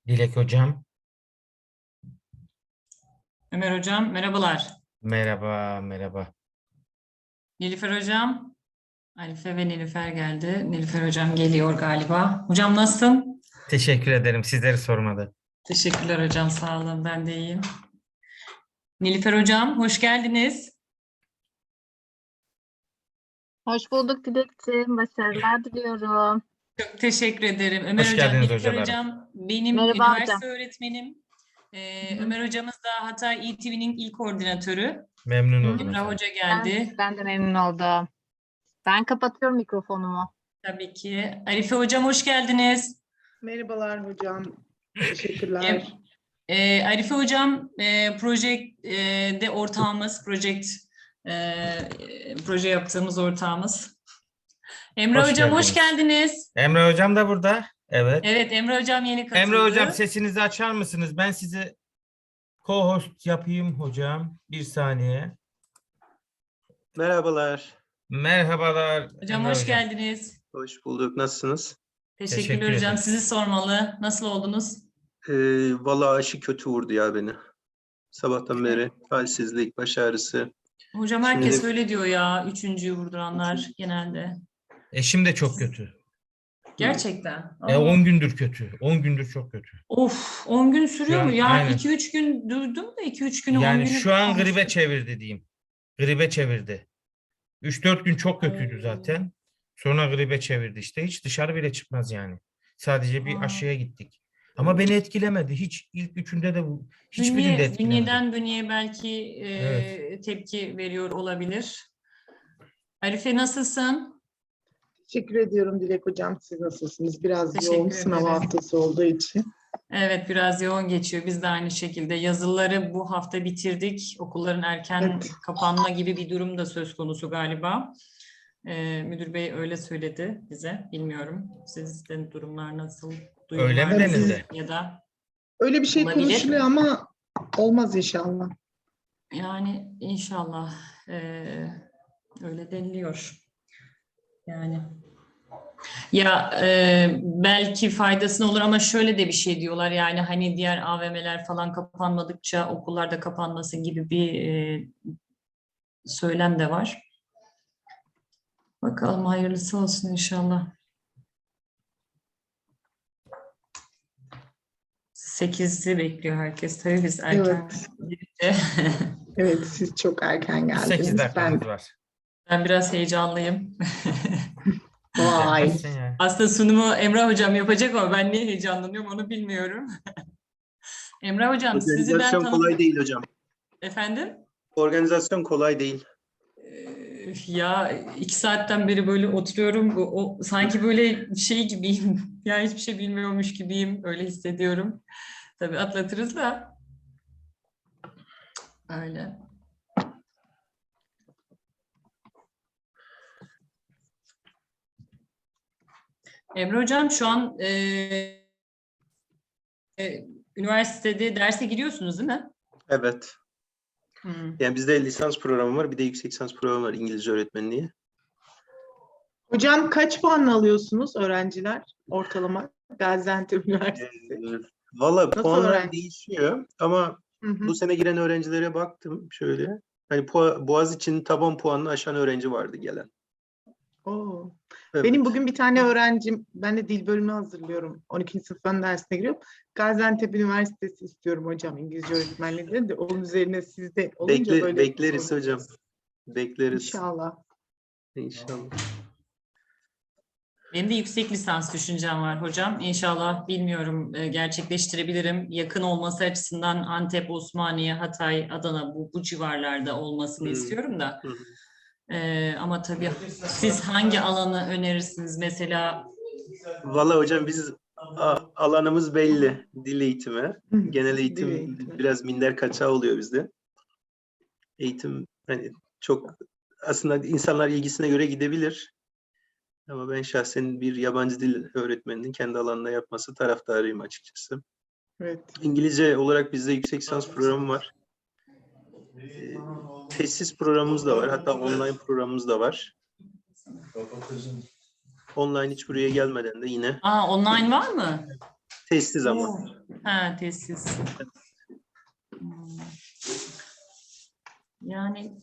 Dilek hocam, Ömer hocam merhabalar. merhaba, merhaba. Nilüfer hocam, Arife ve Nilüfer geldi. Nilüfer hocam geliyor galiba. Hocam nasılsın? Teşekkür ederim. Sizleri sormadı. Teşekkürler hocam, sağ olun. Ben de iyiyim. Nilüfer hocam, hoş geldiniz. Hoş bulduk Dilekçim. Başarılar diliyorum. Çok teşekkür ederim. Ömer Hoş hocam, geldiniz Nilüfer hocalarım. hocam benim Merhaba hocam. üniversite öğretmenim. Hı hı. Ömer hocamız da Hatay İTV'nin ilk koordinatörü. Memnun Hı. oldum Emrah efendim. Hoca Ben, geldi. ben de memnun oldum. Ben kapatıyorum mikrofonumu. Tabii ki. Arife hocam hoş geldiniz. Merhabalar hocam. Teşekkürler. Em- Arife hocam projede ortağımız, proje yaptığımız ortağımız. Emre Hoş hocam hoş geldiniz. geldiniz. Emre hocam da burada. Evet. Evet, Emre hocam yeni Emre katıldı. hocam sesinizi açar mısınız? Ben sizi co-host yapayım hocam. Bir saniye. Merhabalar. Merhabalar Hocam Emre hoş hocam. geldiniz. Hoş bulduk. Nasılsınız? Teşekkürler Teşekkür hocam. ederim. Sizi sormalı. Nasıl oldunuz? Vallahi aşı kötü vurdu ya beni. Sabahtan beri halsizlik, baş ağrısı. Hocam Şimdi herkes de öyle diyor ya. Üçüncüyü vurduranlar genelde. Eşim de çok kötü. Gerçekten. 10 gündür kötü. 10 gündür çok kötü. Of, 10 gün Şu sürüyor mu? an Ya aynen. 2-3 gün duydum da 2-3 günü 10 Yani günü şu an gribe konuştuk. çevirdi diyeyim. Gribe çevirdi. 3-4 gün çok kötüydü zaten. Sonra gribe çevirdi işte. Hiç dışarı bile çıkmaz yani. Sadece bir Aa. aşıya gittik. Ama beni etkilemedi. Hiç ilk üçünde de hiçbirinde etkilemedi. Bünyeden bünyeye belki Evet. tepki veriyor olabilir. Arife nasılsın? Teşekkür ediyorum Dilek hocam. Siz nasılsınız? Biraz Teşekkür yoğun sınav ederim. haftası olduğu için. Evet, biraz yoğun geçiyor. Biz de aynı şekilde yazılıları bu hafta bitirdik. Okulların erken Evet. kapanma gibi bir durum da söz konusu galiba. Müdür bey öyle söyledi bize. Bilmiyorum. Sizin durumlar nasıl? Öyle mi Duyumlar nasıl? denildi? Ya da Öyle bir şey olabilir. konuşuluyor ama olmaz inşallah. Yani inşallah öyle deniliyor. Yani ya belki faydasına olur ama şöyle de bir şey diyorlar, yani hani diğer AVM'ler falan kapanmadıkça okullar da kapanmasın gibi bir söylem de var. Bakalım hayırlısı olsun inşallah. 8'i bekliyor herkes. Tabii biz erken Evet. gidince Evet, siz çok erken Bir 8 geldiniz. dakikamız var. ben biraz heyecanlıyım. Vay. Yapmazsın ya. Aslında sunumu Emrah hocam yapacak ama ben niye heyecanlanıyorum onu bilmiyorum. Emrah hocam sizi ben organizasyon kolay değil hocam. Efendim? Organizasyon kolay değil. Ya 2 saatten beri böyle oturuyorum. Sanki böyle şey gibiyim. Yani hiçbir şey bilmiyormuş gibiyim. Öyle hissediyorum. Tabii atlatırız da. Öyle. Emre hocam şu an üniversitede derse giriyorsunuz değil mi? Evet. Hmm. Yani bizde lisans programı var. Bir de yüksek lisans programı var İngilizce öğretmenliği. Hocam kaç puan alıyorsunuz öğrenciler ortalama? Gaziantep Üniversitesi. Valla Nasıl puanlar öğrenci? değişiyor ama Hı hı. bu sene giren öğrencilere baktım şöyle. Hani Boğaziçi'nin taban puanını aşan öğrenci vardı gelen. Oo. Evet. Benim bugün bir tane öğrencim, ben de dil bölümü hazırlıyorum. 12. sınıf fen dersine giriyorum. Gaziantep Üniversitesi istiyorum hocam İngilizce öğretmenliğinde de. Onun üzerine sizde olunca böyle Bekleriz sorun. hocam. Bekleriz. İnşallah. İnşallah. Benim de yüksek lisans düşüncem var hocam. İnşallah bilmiyorum gerçekleştirebilirim. Yakın olması açısından Antep, Osmaniye, Hatay, Adana bu civarlarda olmasını istiyorum da. Hı. Ama tabii siz hangi alanı önerirsiniz mesela? Valla hocam biz alanımız belli. Dil eğitimi. Genel Dil eğitim eğitimi. biraz minder kaçağı oluyor bizde. Eğitim hani çok aslında insanlar ilgisine göre gidebilir. Ama ben şahsen bir yabancı dil öğretmeninin kendi alanında yapması taraftarıyım açıkçası. Evet. İngilizce olarak bizde yüksek lisans programı var. Tesis programımız da var. Hatta online programımız da var. Online hiç buraya gelmeden de yine Online var mı? Sessiz ama. Ha, tesis. Yani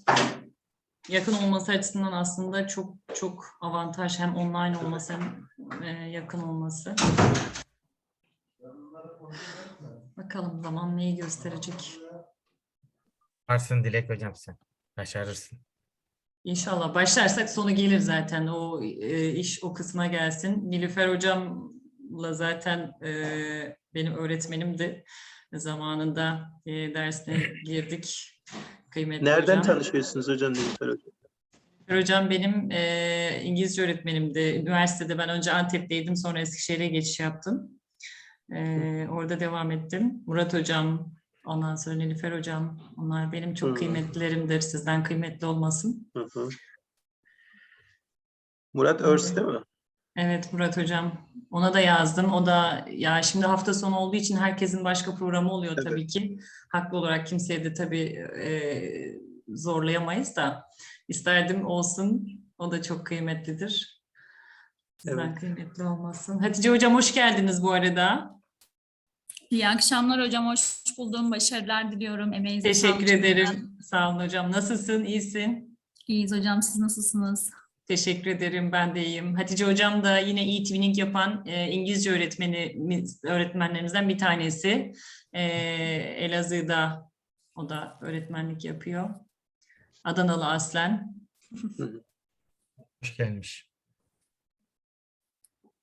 yakın olması açısından aslında çok çok avantaj, hem online olması hem yakın olması. Bakalım zaman neyi gösterecek. Varsın Dilek hocam sen. Başarırsın. İnşallah başlarsak sonu gelir zaten. O iş o kısma gelsin. Nilüfer hocamla zaten benim öğretmenimdi. Zamanında dersine girdik. Kıymetli Nereden hocam. tanışıyorsunuz hocam Nilüfer hocam? Hocam benim İngilizce öğretmenimdi. Üniversitede ben önce Antep'teydim, sonra Eskişehir'e geçiş yaptım. Orada devam ettim. Murat hocam, ondan sonra Nilüfer hocam. Onlar benim çok kıymetlilerimdir. Sizden kıymetli olmasın. Hı. Murat Örs değil mi? Evet Murat hocam. Ona da yazdım. O da ya şimdi hafta sonu olduğu için herkesin başka programı oluyor Evet. tabii ki. Haklı olarak kimseye de tabii zorlayamayız da. İsterdim olsun. O da çok kıymetlidir. Sizden Evet. kıymetli olmasın. Hatice hocam hoş geldiniz bu arada. İyi akşamlar hocam, hoş buldum. Başarılar diliyorum. Emeğinize Teşekkür sağlık. ederim. Sağ olun hocam. Nasılsın? İyisin? İyiyiz hocam, siz nasılsınız? Teşekkür ederim. Ben de iyiyim. Hatice hocam da yine e-twinning yapan İngilizce öğretmenlerimizden bir tanesi. Elazığ'da o da öğretmenlik yapıyor. Adanalı aslen. Hoş gelmiş.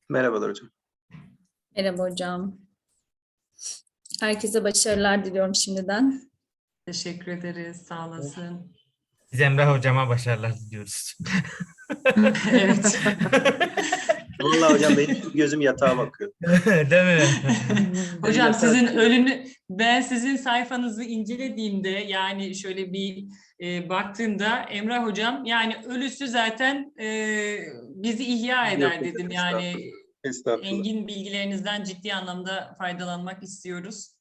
Merhabalar hocam. Merhaba hocam. Herkese başarılar diliyorum şimdiden. Teşekkür ederiz. Sağ olasın. Biz Emrah hocama başarılar diliyoruz. Evet. Vallahi hocam benim gözüm yatağa bakıyor. Değil mi? Hocam ben sizin sayfanızı incelediğimde yani şöyle bir baktığımda Emrah hocam yani ölüsü zaten bizi ihya eder Yok, dedim estağfurullah. yani Estağfurullah. engin bilgilerinizden ciddi anlamda faydalanmak istiyoruz.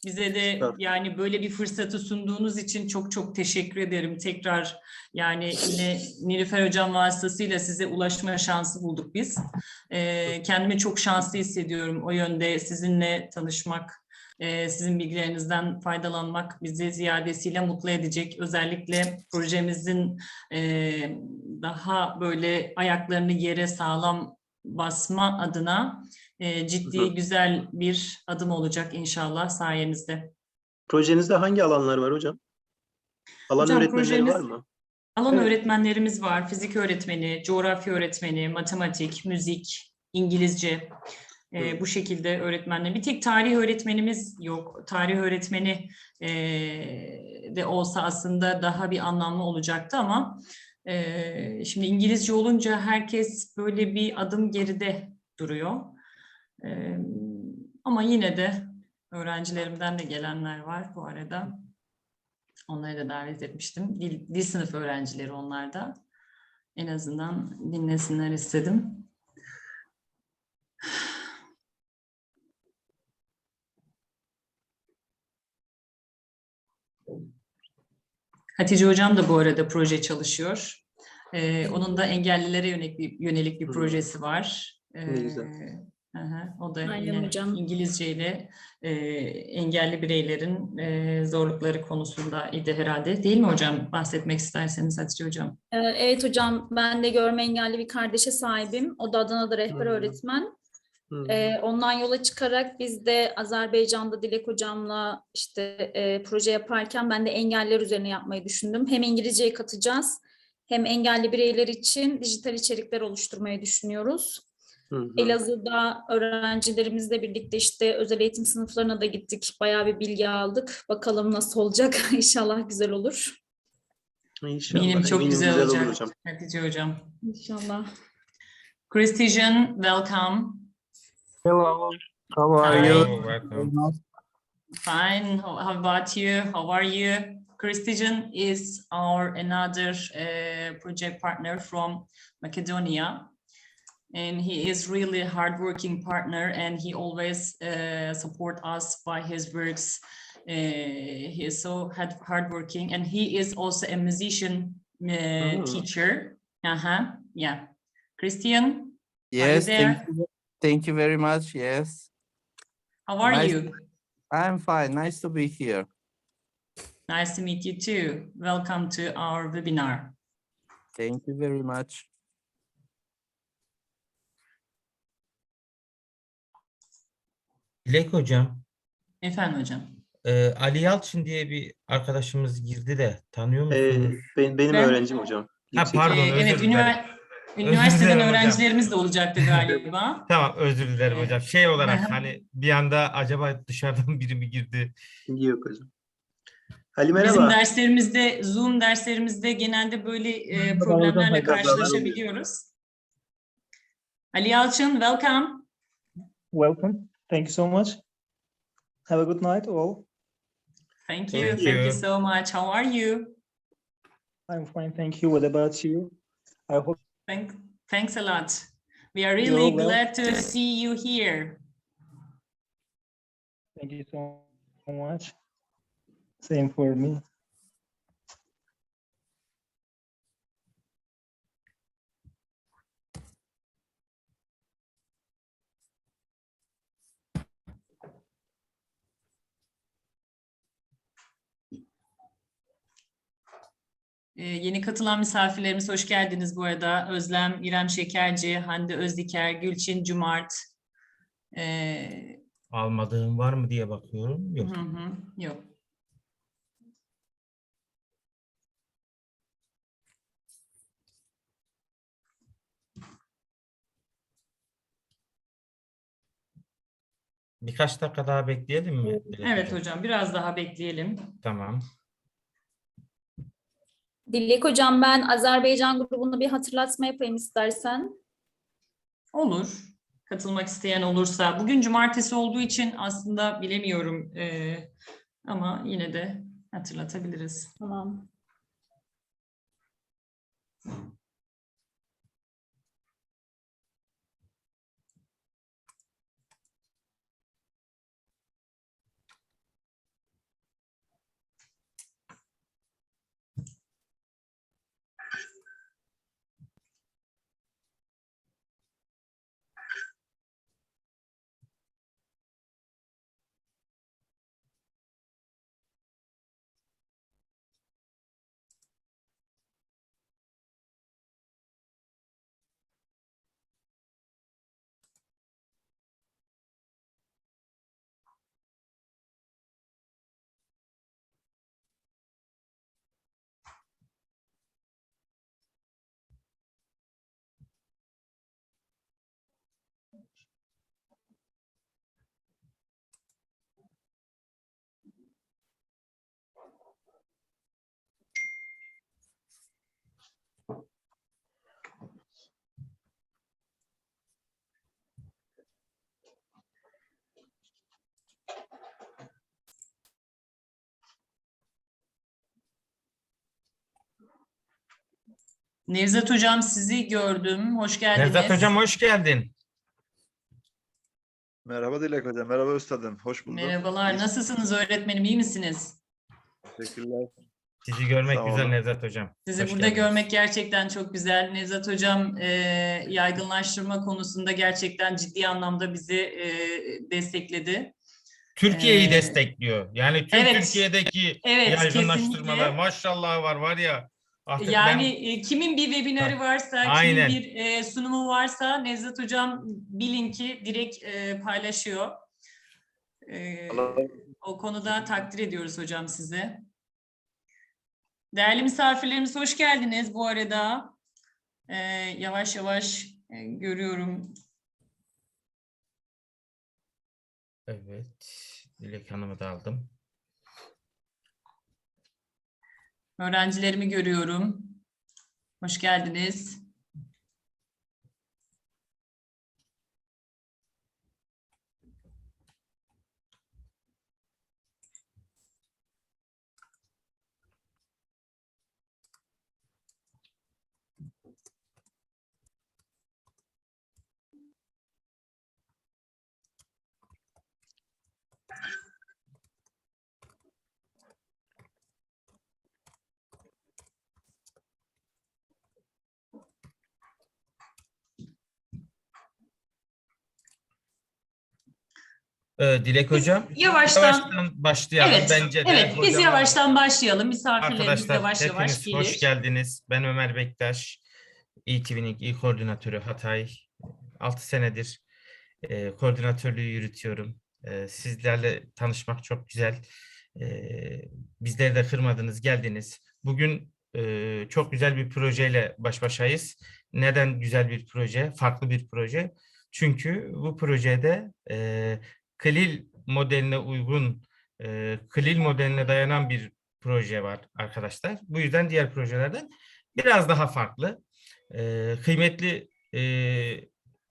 Bize de Estağfurullah. yani böyle bir fırsatı sunduğunuz için çok çok teşekkür ederim. Tekrar yani yine Nilüfer hocam vasıtasıyla size ulaşma şansı bulduk biz. Kendimi çok şanslı hissediyorum o yönde sizinle tanışmak, sizin bilgilerinizden faydalanmak bizi ziyadesiyle mutlu edecek. Özellikle projemizin daha böyle ayaklarını yere sağlam basma adına ciddi güzel bir adım olacak inşallah sayenizde. Projenizde hangi alanlar var hocam? Alan Hocam, öğretmenleri var mı? Alan Evet. öğretmenlerimiz var. Fizik öğretmeni, coğrafya öğretmeni, matematik, müzik, İngilizce. Bu şekilde öğretmenler. Bir tek tarih öğretmenimiz yok. Tarih öğretmeni de olsa aslında daha bir anlamlı olacaktı ama şimdi İngilizce olunca herkes böyle bir adım geride duruyor. Ama yine de öğrencilerimden de gelenler var bu arada. Onları da davet etmiştim. Dil sınıf öğrencileri onlar da. En azından dinlesinler istedim. Hatice hocam da bu arada proje çalışıyor. Onun da engellilere yönelik bir projesi var. Ne güzel. O da Aynen yine hocam. İngilizce ile engelli bireylerin zorlukları konusunda idi herhalde. Değil mi hocam? Bahsetmek isterseniz Hatice hocam. Evet hocam, ben de görme engelli bir kardeşe sahibim. O da Adana'da rehber öğretmen. Ondan yola çıkarak biz de Azerbaycan'da Dilek hocamla işte proje yaparken ben de engeller üzerine yapmayı düşündüm. Hem İngilizceyi katacağız hem engelli bireyler için dijital içerikler oluşturmayı düşünüyoruz. Elazığ'da öğrencilerimizle birlikte işte özel eğitim sınıflarına da gittik. Bayağı bir bilgi aldık. Bakalım nasıl olacak. İnşallah güzel olur. İnşallah. Eminim çok Eminim güzel olur olacak hocam. Hatice hocam. İnşallah. Christian, welcome. Hello, how are you? Hello, welcome. Fine. How about you? How are you? Christian is another project partner from Macedonia. And he is really a hardworking partner, and he always support us by his works. He is so hardworking, and he is also a musician teacher. Yeah. Christian, are you Yes, there? thank you very much. Yes. How are Nice. you? I'm fine. Nice to be here. Nice to meet you too. Welcome to our webinar. Thank you very much. Dilek hocam, Efendim hocam. Ali Yalçın diye bir arkadaşımız girdi de tanıyor musunuz? Benim Ben- öğrencim hocam. Yüksek pardon, lisans. özür Evet, dilerim. üniversiteden dilerim hocam. öğrencilerimiz de olacaktı galiba. Tamam, özür dilerim hocam. Şey olarak Hı hı. hani bir anda acaba dışarıdan biri mi girdi? Yok hocam. Ali Bizim merhaba. derslerimizde, Zoom derslerimizde genelde böyle problemlerle karşılaşabiliyoruz. Ali Yalçın, welcome. Welcome. Thank you so much. Have a good night, all. Thank Thank you. you. Thank you so much. How are you? I'm fine, thank you. What about you? I hope Thanks a lot. We are really You're welcome. glad to see you here. Thank you so much. Same for me. Yeni katılan misafirlerimiz hoş geldiniz bu arada. Özlem, İrem Şekerci, Hande Özdiker, Gülçin Cumart. Almadığım var mı diye bakıyorum. Yok. Yok. Birkaç dakika daha bekleyelim mi? Dilek Evet hocam, biraz daha bekleyelim. Tamam. Dilek hocam, ben Azerbaycan grubuna bir hatırlatma yapayım istersen. Olur. Katılmak isteyen olursa. Bugün cumartesi olduğu için aslında bilemiyorum. Ama yine de hatırlatabiliriz. Tamam. Nevzat hocam, sizi gördüm. Hoş geldiniz. Nevzat hocam hoş geldin. Merhaba Dilek Hocam, merhaba Üstadım. Hoş bulduk. Merhabalar. Nasılsınız öğretmenim? İyi misiniz? Teşekkürler. Sizi görmek Sağ güzel olun. Nevzat hocam. Sizi Hoş burada geldiniz. görmek gerçekten çok güzel. Nevzat hocam yaygınlaştırma konusunda gerçekten ciddi anlamda bizi destekledi. Türkiye'yi Ee, destekliyor. Yani tüm evet, Türkiye'deki evet, yaygınlaştırmalar kesinlikle. maşallah var ya. Artık Yani kimin bir webinarı varsa, Aynen. kimin bir sunumu varsa Nevzat hocam bilin ki direkt paylaşıyor. O konuda takdir ediyoruz hocam size. Değerli misafirlerimiz hoş geldiniz bu arada. Yavaş yavaş görüyorum. Evet. Dilek Hanım'ı da aldım. Öğrencilerimi görüyorum. Hoş geldiniz. Dilek Biz Hocam, yavaştan, başlayalım. evet, Bence de evet, biz hocamız. yavaştan başlayalım. Misafirlerimiz Arkadaşlar yavaş yavaş hepiniz hoş gelir. geldiniz. Ben Ömer Bektaş, eğitimin il koordinatörü Hatay. 6 senedir koordinatörlüğü yürütüyorum. Sizlerle tanışmak çok güzel. Bizleri de kırmadınız, geldiniz. Bugün çok güzel bir projeyle baş başayız. Neden güzel bir proje, farklı bir proje? Çünkü bu projede Klil modeline uygun, Klil modeline dayanan bir proje var arkadaşlar. Bu yüzden diğer projelerden biraz daha farklı. Kıymetli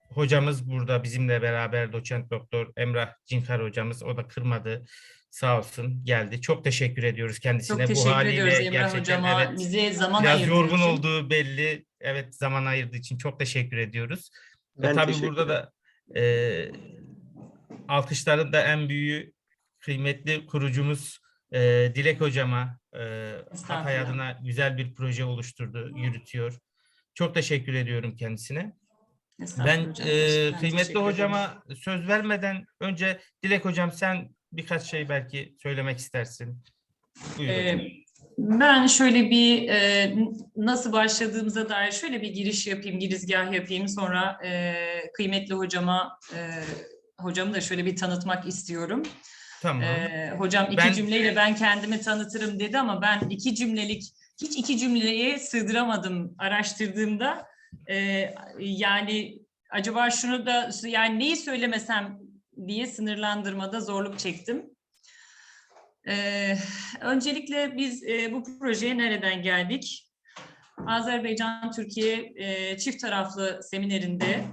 hocamız burada bizimle beraber, doçent doktor Emrah Cinkar hocamız, o da kırmadı, sağ olsun, geldi. Çok teşekkür ediyoruz kendisine. Çok Bu teşekkür ediyoruz haliyle Emrah gerçekten Hocama bize zaman biraz ayırdığı yorgun için. olduğu belli. Evet, zaman ayırdığı için çok teşekkür ediyoruz. Ve Ben tabii teşekkür burada da alkışların da en büyüğü kıymetli kurucumuz Dilek hocama, Hatay Estağfurullah. adına güzel bir proje oluşturdu, yürütüyor. Çok teşekkür ediyorum kendisine. Estağfurullah Ben hocam. Ben kıymetli teşekkür ederim. hocama söz vermeden önce Dilek hocam, sen birkaç şey belki söylemek istersin. Buyur hocam. Ben şöyle bir nasıl başladığımıza dair şöyle bir giriş yapayım, girizgah yapayım. Sonra kıymetli hocamı da şöyle bir tanıtmak istiyorum. Tamam. Hocam iki cümleyle ben kendimi tanıtırım dedi ama ben hiç iki cümleye sığdıramadım araştırdığımda. Yani acaba şunu da, yani neyi söylemesem diye sınırlandırmada zorluk çektim. Öncelikle biz bu projeye nereden geldik? Azerbaycan-Türkiye çift taraflı seminerinde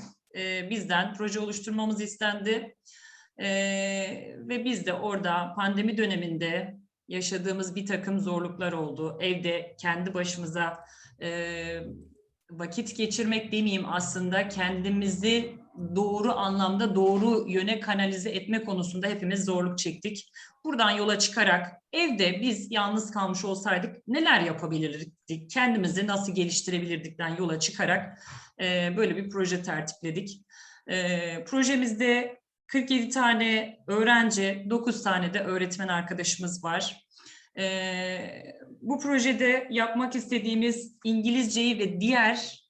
bizden proje oluşturmamız istendi. Ve biz de orada pandemi döneminde yaşadığımız bir takım zorluklar oldu. Evde kendi başımıza vakit geçirmek demeyeyim, aslında kendimizi doğru anlamda doğru yöne kanalize etme konusunda hepimiz zorluk çektik. Buradan yola çıkarak evde biz yalnız kalmış olsaydık neler yapabilirdik, kendimizi nasıl geliştirebilirdikten yola çıkarak böyle bir proje tertipledik. Projemizde 47 tane öğrenci, 9 tane de öğretmen arkadaşımız var. Bu projede yapmak istediğimiz İngilizceyi ve diğer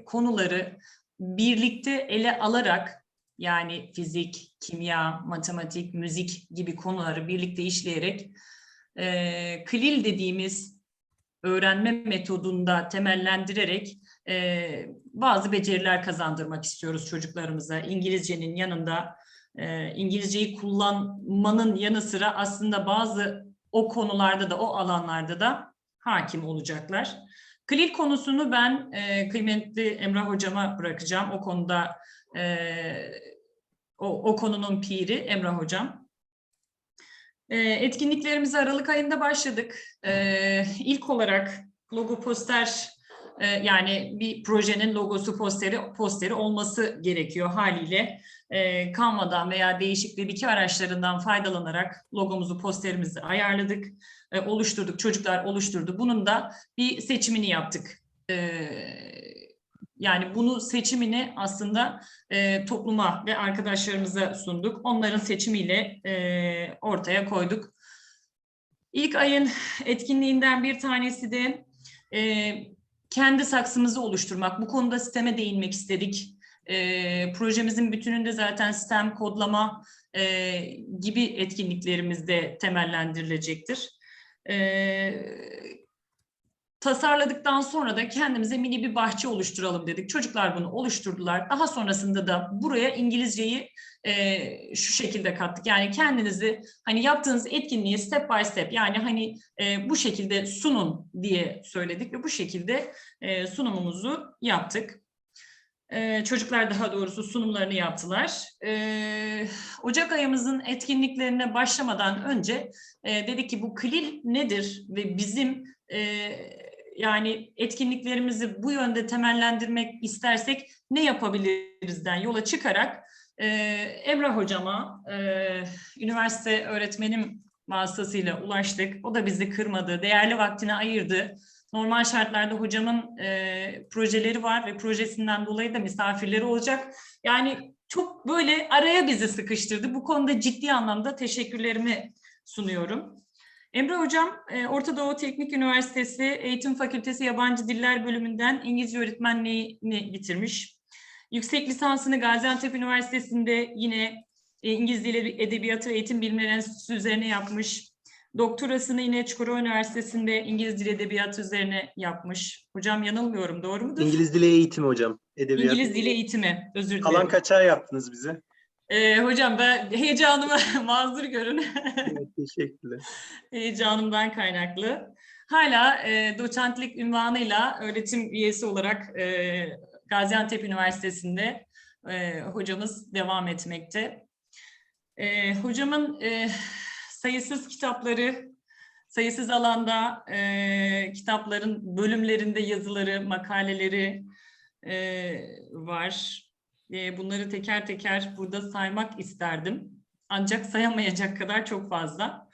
konuları birlikte ele alarak, yani fizik, kimya, matematik, müzik gibi konuları birlikte işleyerek CLIL dediğimiz öğrenme metodunda temellendirerek bazı beceriler kazandırmak istiyoruz çocuklarımıza. İngilizcenin yanında İngilizceyi kullanmanın yanı sıra aslında bazı o konularda da, o alanlarda da hakim olacaklar. CLIL konusunu ben kıymetli Emrah hocama bırakacağım. O konuda o konunun piri Emrah hocam. Etkinliklerimize Aralık ayında başladık. İlk olarak logo poster, yani bir projenin logosu, posteri olması gerekiyor haliyle. Canva'dan veya değişik web2 araçlarından faydalanarak logomuzu, posterimizi ayarladık, oluşturduk, çocuklar oluşturdu. Bunun da bir seçimini yaptık. Yani bunu seçimini aslında topluma ve arkadaşlarımıza sunduk. Onların seçimiyle ortaya koyduk. İlk ayın etkinliğinden bir tanesi de kendi saksımızı oluşturmak. Bu konuda sisteme değinmek istedik. Projemizin bütününde zaten sistem, kodlama gibi etkinliklerimiz de temellendirilecektir. Tasarladıktan sonra da kendimize mini bir bahçe oluşturalım dedik. Çocuklar bunu oluşturdular. Daha sonrasında da buraya İngilizceyi şu şekilde kattık. Yani kendinizi, hani yaptığınız etkinliği step by step, yani hani bu şekilde sunun diye söyledik ve bu şekilde sunumumuzu yaptık. Çocuklar daha doğrusu sunumlarını yaptılar. Ocak ayımızın etkinliklerine başlamadan önce dedik ki bu CLIL nedir ve bizim yani etkinliklerimizi bu yönde temellendirmek istersek ne yapabilirizden yola çıkarak Emrah hocama, üniversite öğretmenim vasıtasıyla ulaştık. O da bizi kırmadı, değerli vaktini ayırdı. Normal şartlarda hocamın projeleri var ve projesinden dolayı da misafirleri olacak. Yani çok böyle araya bizi sıkıştırdı. Bu konuda ciddi anlamda teşekkürlerimi sunuyorum. Emre Hocam, Orta Doğu Teknik Üniversitesi Eğitim Fakültesi Yabancı Diller Bölümünden İngilizce öğretmenliğini bitirmiş. Yüksek lisansını Gaziantep Üniversitesi'nde yine İngiliz Dili Edebiyatı Eğitim Bilimleri Enstitüsü üzerine yapmış. Doktorasını yine Çukurova Üniversitesi'nde İngiliz Dili Edebiyatı üzerine yapmış. Hocam yanılmıyorum, doğru mudur? İngiliz Dili Eğitimi hocam. Edebiyat. İngiliz Dili Eğitimi, özür dilerim. Alan kaçağı yaptınız bize. Hocam ben heyecanıma mazur görün. Evet, teşekkürler. Heyecanımdan kaynaklı. Hala doçentlik unvanıyla öğretim üyesi olarak Gaziantep Üniversitesi'nde hocamız devam etmekte. Hocamın sayısız kitapları, sayısız alanda kitapların bölümlerinde yazıları, makaleleri var. Bunları teker teker burada saymak isterdim. Ancak sayamayacak kadar çok fazla.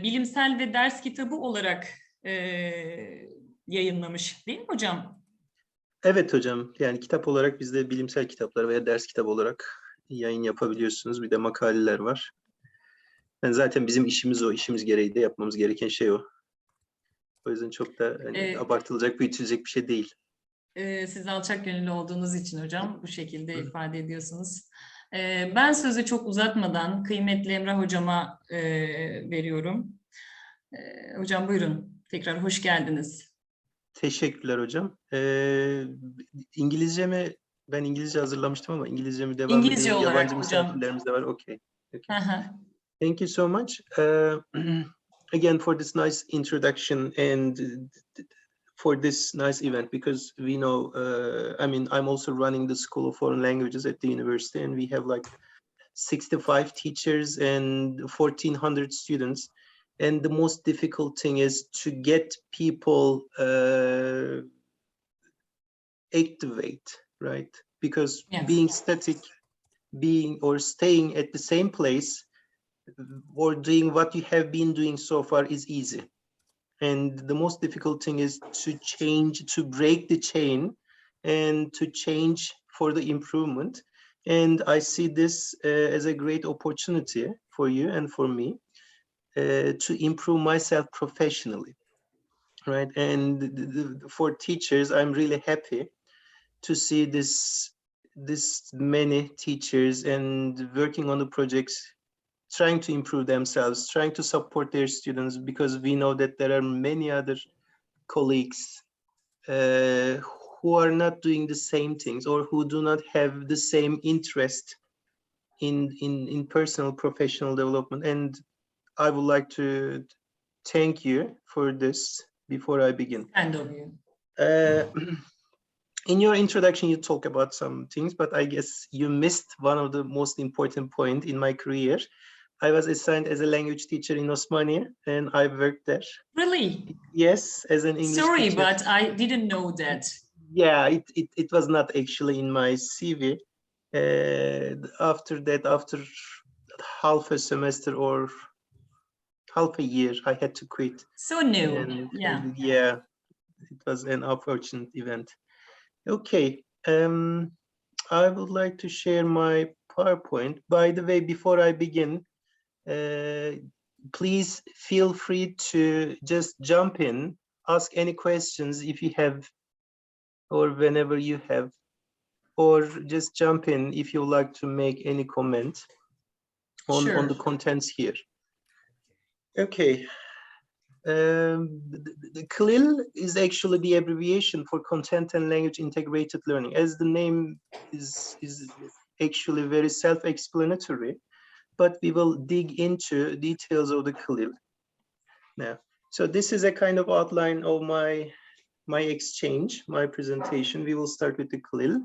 Bilimsel ve ders kitabı olarak yayınlamış değil mi hocam? Evet hocam. Yani kitap olarak bizde bilimsel kitaplar veya ders kitabı olarak yayın yapabiliyorsunuz. Bir de makaleler var. Yani zaten bizim işimiz o. İşimiz gereği de yapmamız gereken şey o. O yüzden çok da abartılacak, büyütülecek bir şey değil. Siz alçak gönüllü olduğunuz için hocam bu şekilde ifade ediyorsunuz. Ben sözü çok uzatmadan kıymetli Emrah hocama veriyorum. Hocam buyurun. Tekrar hoş geldiniz. Teşekkürler hocam. İngilizce mi? Ben İngilizce hazırlamıştım ama İngilizce mi devam İngilizce edeyim? olarak Yabancı hocam. misafirlerimiz de var. Okay. Hı hı. Thank you so much. Again for this nice introduction and for this nice event, because we know, I mean, I'm also running the School of Foreign Languages at the university, and we have like 65 teachers and 1,400 students. And the most difficult thing is to get people activate, right? Because Yes. being static, being or staying at the same place or doing what you have been doing so far is easy. And the most difficult thing is to change, to break the chain and to change for the improvement. And I see this as a great opportunity for you and for me to improve myself professionally, right? And for teachers, I'm really happy to see this many teachers and working on the projects, trying to improve themselves, trying to support their students, because we know that there are many other colleagues who are not doing the same things or who do not have the same interest in personal professional development. And I would like to thank you for this before I begin. Kind of you. In your introduction, you talk about some things, but I guess you missed one of the most important point in my career. I was assigned as a language teacher in Osmaniye, and I worked there. Really? Yes, as an English Sorry, teacher. but I didn't know that. Yeah, it was not actually in my CV. After that, after half a semester or half a year, I had to quit. So new. And, Yeah. yeah, it was an unfortunate event. Okay, I would like to share my PowerPoint. By the way, before I begin, please feel free to just jump in, ask any questions if you have, or whenever you have, or just jump in if you like to make any comment on the contents here. Okay. The CLIL is actually the abbreviation for Content and Language Integrated Learning. As the name is actually very self-explanatory, but we will dig into details of the CLIL now. So this is a kind of outline of my exchange, my presentation. We will start with the CLIL,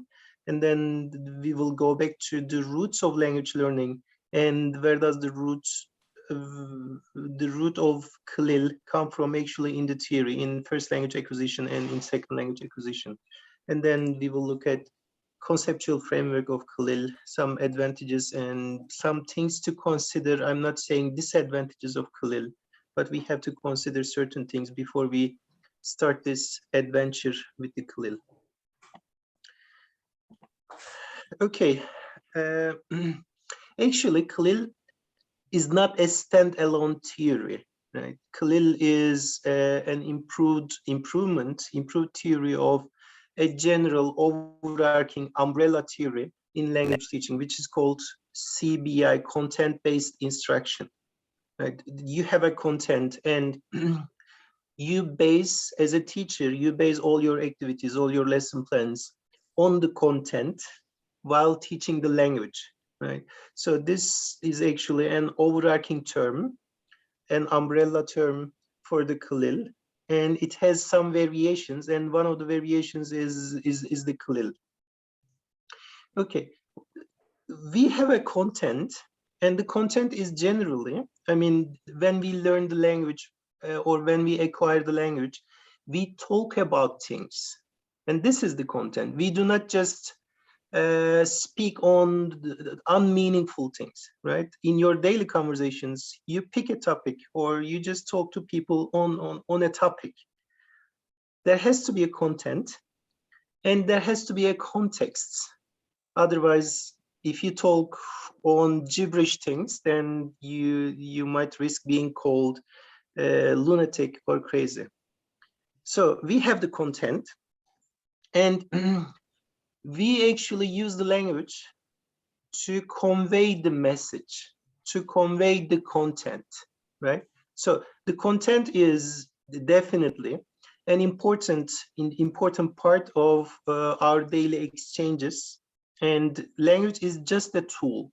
and then we will go back to the roots of language learning and where does the root of CLIL come from actually in the theory, in first language acquisition and in second language acquisition. And then we will look at conceptual framework of CLIL, some advantages and some things to consider. I'm not saying disadvantages of CLIL, but we have to consider certain things before we start this adventure with the CLIL. Okay. Actually, Khalil is not a standalone theory, right? Khalil is an improved theory of a general overarching umbrella theory in language teaching, which is called CBI, content-based instruction. Right? You have a content, and you base, as a teacher, you base all your activities, all your lesson plans on the content while teaching the language, right? So this is actually an overarching term, an umbrella term for the Khalil, and it has some variations, and one of the variations is the Khalil. Okay, we have a content, and the content is generally, I mean, when we learn the language or when we acquire the language, we talk about things, and this is the content. We do not just speak on the unmeaningful things, right? In your daily conversations, you pick a topic or you just talk to people on a topic. There has to be a content and there has to be a context. Otherwise, if you talk on gibberish things, then you might risk being called lunatic or crazy. So we have the content, and we actually use the language to convey the message, to convey the content, right? So the content is definitely an important part of our daily exchanges, and language is just a tool.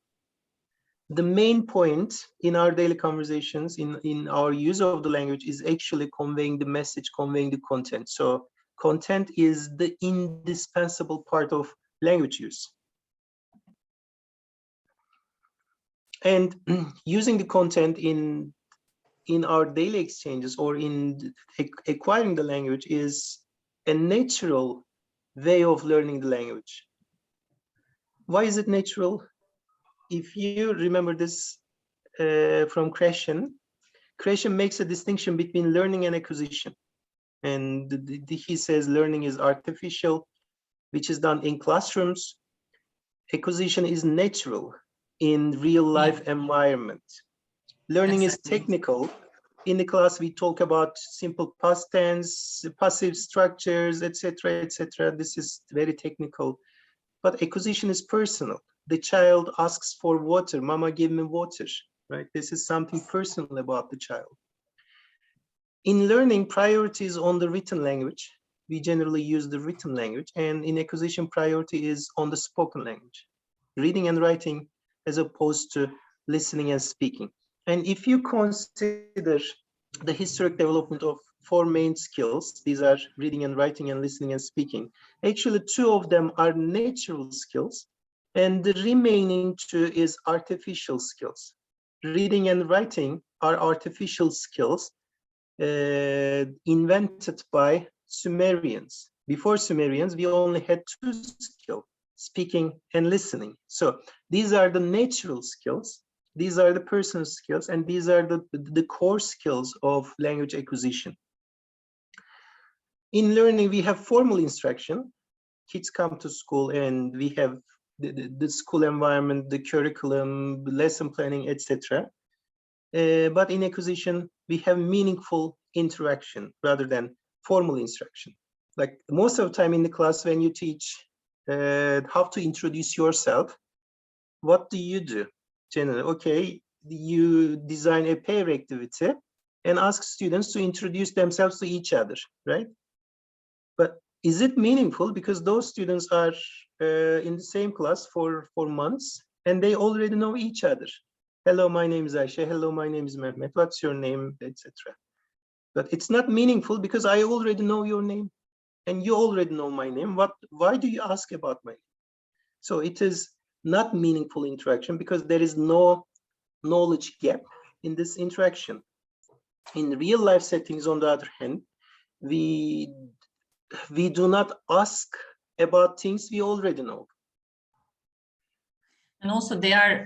The main point in our daily conversations, in our use of the language, is actually conveying the message, conveying the content. So content is the indispensable part of language use. And using the content in our daily exchanges or in acquiring the language is a natural way of learning the language. Why is it natural? If you remember this from Cognition, Cognition makes a distinction between learning and acquisition. And he says learning is artificial, which is done in classrooms. Acquisition is natural in real life environment. Learning is technical. In the class, we talk about simple past tense, passive structures, etc., etc. This is very technical. But acquisition is personal. The child asks for water. Mama, give me water, right? This is something personal about the child. In learning, priority is on the written language. We generally use the written language, and in acquisition, priority is on the spoken language, reading and writing, as opposed to listening and speaking. And if you consider the historic development of 4 main skills, these are reading and writing and listening and speaking, actually 2 of them are natural skills, and the remaining 2 is artificial skills. Reading and writing are artificial skills invented by Sumerians. Before Sumerians, we only had 2 skills, speaking and listening. So these are the natural skills, these are the personal skills, and these are the core skills of language acquisition. In learning, we have formal instruction. Kids come to school and we have the school environment, the curriculum, lesson planning, etc. But in acquisition, we have meaningful interaction rather than formal instruction. Like most of the time in the class, when you teach how to introduce yourself, what do? Generally, okay, you design a pair activity and ask students to introduce themselves to each other, right? But is it meaningful? Because those students are in the same class for months and they already know each other. Hello, my name is Ayşe. Hello, my name is Mehmet. What's your name, etc. But it's not meaningful because I already know your name and you already know my name. Why do you ask about my name? So it is not meaningful interaction because there is no knowledge gap in this interaction. In real life settings, on the other hand, we do not ask about things we already know. And also they are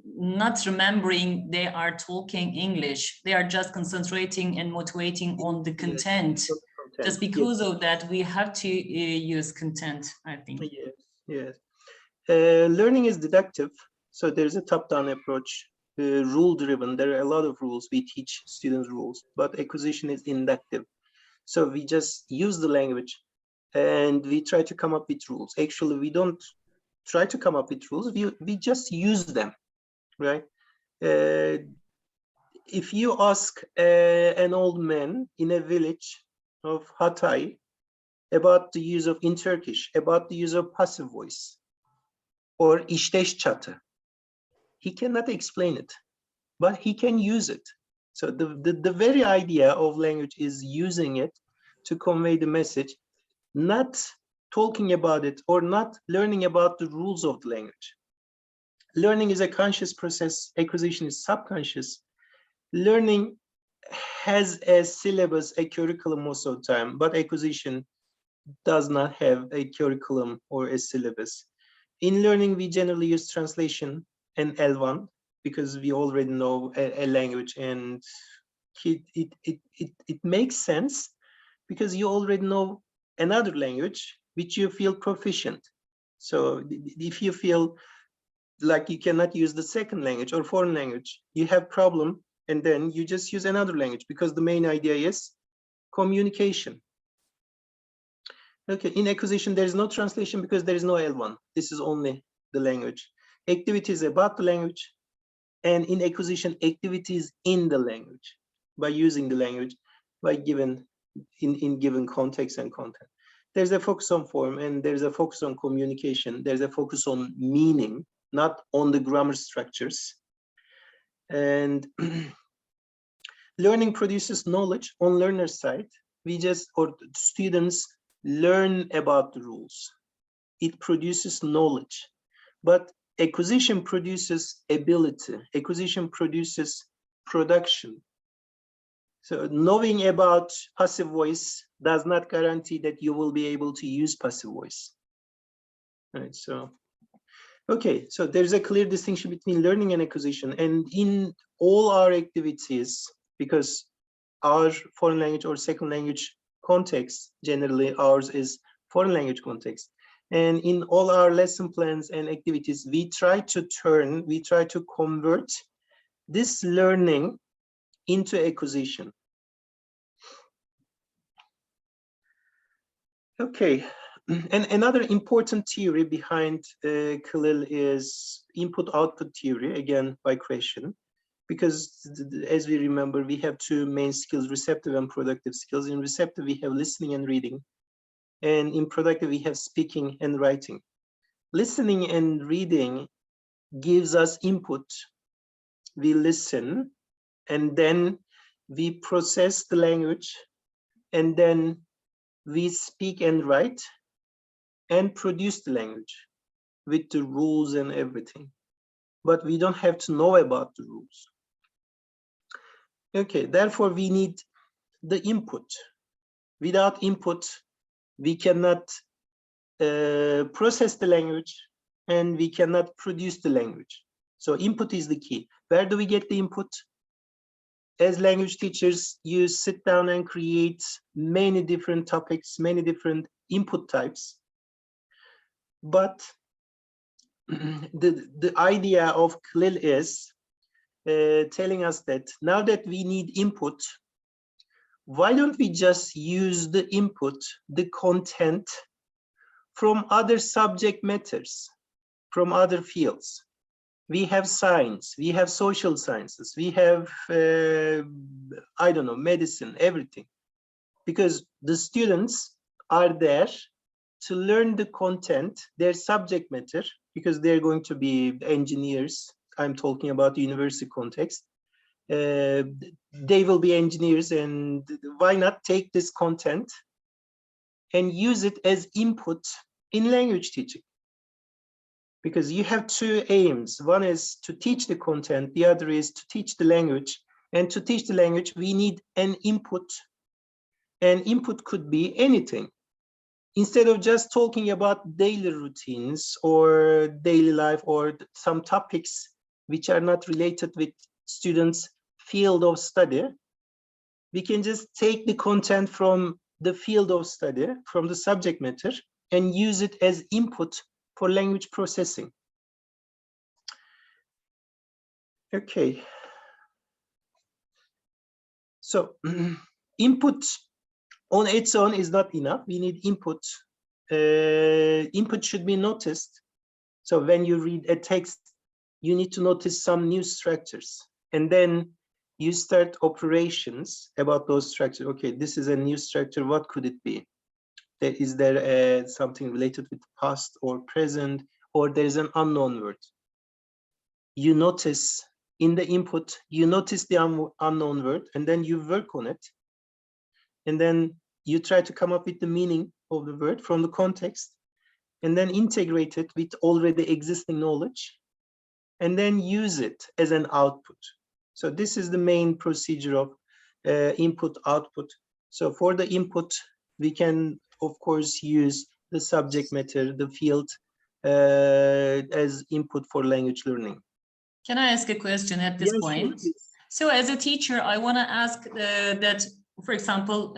not remembering they are talking English. They are just concentrating and motivating on the content. Yes. Just because of that, we have to use content, I think. Yes. Learning is deductive. So there's a top-down approach, rule-driven. There are a lot of rules. We teach students rules, but acquisition is inductive. So we just use the language and we try to come up with rules. Actually, we don't try to come up with rules. We just use them, right? If you ask an old man in a village of Hatay about the use of, in Turkish, about the use of passive voice or işteş çatı, he cannot explain it, but he can use it. So the very idea of language is using it to convey the message, not talking about it or not learning about the rules of the language. Learning is a conscious process, acquisition is subconscious. Learning has a syllabus, a curriculum most of the time, but acquisition does not have a curriculum or a syllabus. In learning, we generally use translation and L1 because we already know a language, and it makes sense because you already know another language which you feel proficient. So if you feel like you cannot use the second language or foreign language, you have problem, and then you just use another language because the main idea is communication. Okay, in acquisition, there is no translation because there is no L1. This is only the language. Activities about the language, and in acquisition, activities in the language, by using the language, by given, in given context and content. There's a focus on form, and there's a focus on communication. There's a focus on meaning, not on the grammar structures. And learning produces knowledge on learner's side. We just, or students learn about the rules. It produces knowledge, but acquisition produces ability. Acquisition produces production. So knowing about passive voice does not guarantee that you will be able to use passive voice. All right, so, okay, so there's a clear distinction between learning and acquisition. And in all our activities, because our foreign language or second language context, generally ours is foreign language context. And in all our lesson plans and activities, we try to convert this learning into acquisition. Okay, and another important theory behind Khalil is input-output theory, again by question, because as we remember, we have two main skills, receptive and productive skills. In receptive, we have listening and reading. And in productive, we have speaking and writing. Listening and reading gives us input. We listen, and then we process the language, and then we speak and write and produce the language with the rules and everything. But we don't have to know about the rules. Okay, therefore we need the input. Without input, we cannot process the language, and we cannot produce the language. So input is the key. Where do we get the input? As language teachers, you sit down and create many different topics, many different input types. But the idea of Khalil is telling us that now that we need input, why don't we just use the input, the content from other subject matters, from other fields? We have science, we have social sciences, we have, I don't know, medicine, everything. Because the students are there to learn the content, their subject matter, because they're going to be engineers. I'm talking about the university context. They will be engineers, and why not take this content and use it as input in language teaching? Because you have two aims. One is to teach the content, the other is to teach the language. And to teach the language, we need an input. And input could be anything. Instead of just talking about daily routines or daily life or some topics which are not related with students' field of study, we can just take the content from the field of study, from the subject matter, and use it as input for language processing. Okay. So input on its own is not enough. We need input. Input should be noticed. So when you read a text, you need to notice some new structures, and then you start operations about those structures. Okay, this is a new structure. What could it be? Is there something related with past or present, or there is an unknown word? You notice in the input, you notice the unknown word, and then you work on it. And then you try to come up with the meaning of the word from the context, and then integrate it with already existing knowledge, and then use it as an output. So this is the main procedure of input-output. So for the input, we can, of course, use the subject matter, the field, as input for language learning. Can I ask a question at this Yes, point? please. So as a teacher, I want to ask that, for example,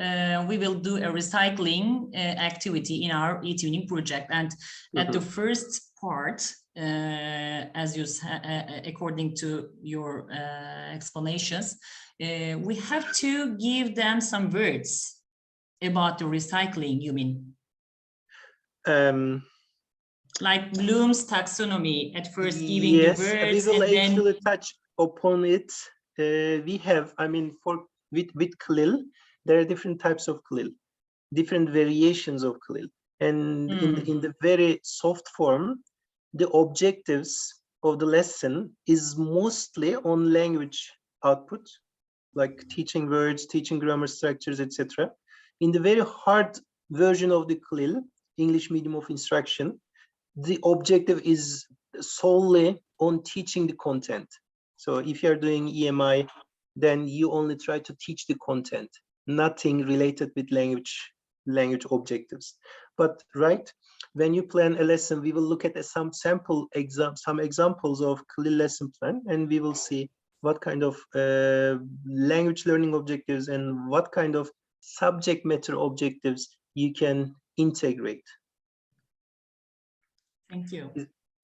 we will do a recycling activity in our e-tuning project. And at the first part, as you according to your explanations, we have to give them some words about the recycling, you mean? Like Bloom's taxonomy, at first giving the words, we will and then actually touch upon it. We have, I mean, with CLIL, there are different types of CLIL, different variations of CLIL. And in the very soft form, the objectives of the lesson is mostly on language output, like teaching words, teaching grammar structures, etc. In the very hard version of the CLIL, English Medium of Instruction, the objective is solely on teaching the content. So if you're doing EMI, then you only try to teach the content, nothing related with language objectives. But right, when you plan a lesson, we will look at some examples of CLIL lesson plan, and we will see what kind of language learning objectives and what kind of subject matter objectives you can integrate. Thank you.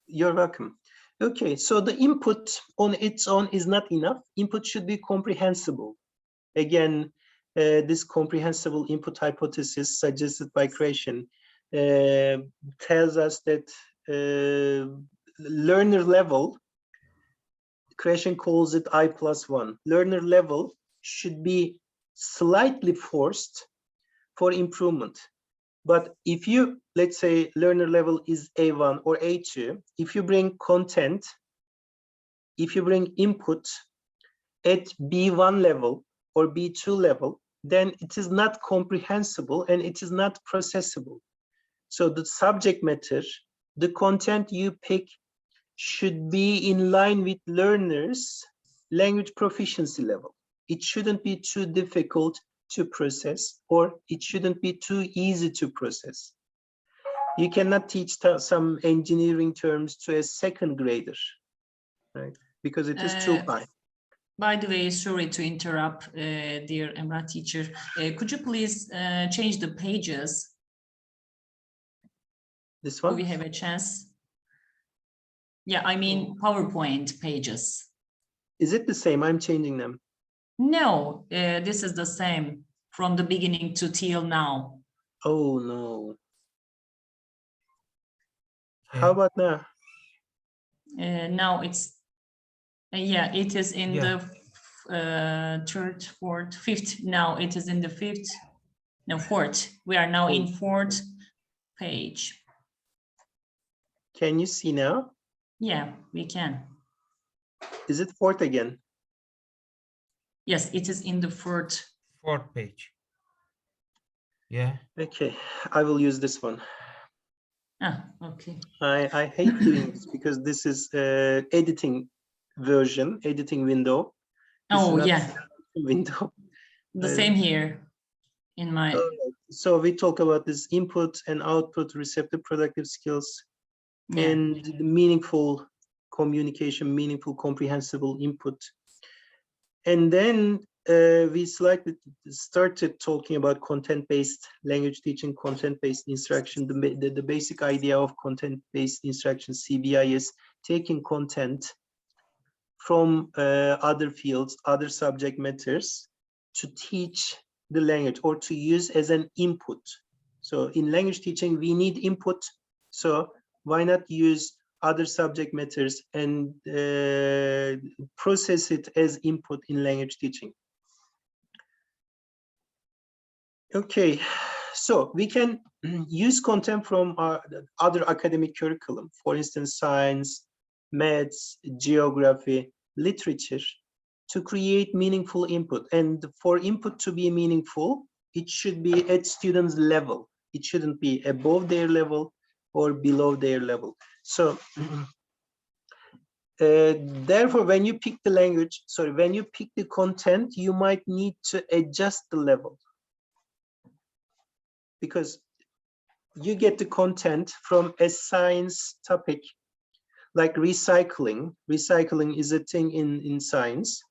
You're welcome. Okay, so the input on its own is not enough. Input should be comprehensible. Again, this comprehensible input hypothesis suggested by Cognition tells us that learner level, Cognition calls it I+1. Learner level should be slightly forced for improvement. But if you, let's say, learner level is A1 or A2, if you bring content, if you bring input at B1 level or B2 level, then it is not comprehensible and it is not processable. So the subject matter, the content you pick should be in line with learners' language proficiency level. It shouldn't be too difficult to process, or it shouldn't be too easy to process. You cannot teach some engineering terms to a second grader, right? Because it is too high. By the way, sorry to interrupt, dear Emrah teacher. Could you please change the pages? This one? Do we have a chance? Yeah, I mean PowerPoint pages. Is it the same? I'm changing them. No, this is the same from the beginning to till now. Oh no. How about now? Now it's, yeah, it is in the third, fourth, fifth. Now it is in the fifth, no, fourth. We are now in fourth page. Can you see now? Yeah, we can. Is it fourth again? Yes, it is in the fourth page. Yeah. Okay, I will use this one. Ah, okay. I hate doing this because this is editing version, editing window. Oh, yeah. Window. The same here in my. So we talk about this input and output, receptive productive skills, and the meaningful communication, meaningful comprehensible input. And then we slightly started talking about content-based language teaching, content-based instruction. The basic idea of content-based instruction, CBI, is taking content from other fields, other subject matters to teach the language or to use as an input. So in language teaching, we need input. So why not use other subject matters and process it as input in language teaching? Okay, so we can use content from our other academic curriculum, for instance, science, maths, geography, literature, to create meaningful input. And for input to be meaningful, it should be at students' level. It shouldn't be above their level or below their level. So therefore, when you pick the language, sorry, when you pick the content, you might need to adjust the level, because you get the content from a science topic like recycling. Recycling is a thing in science,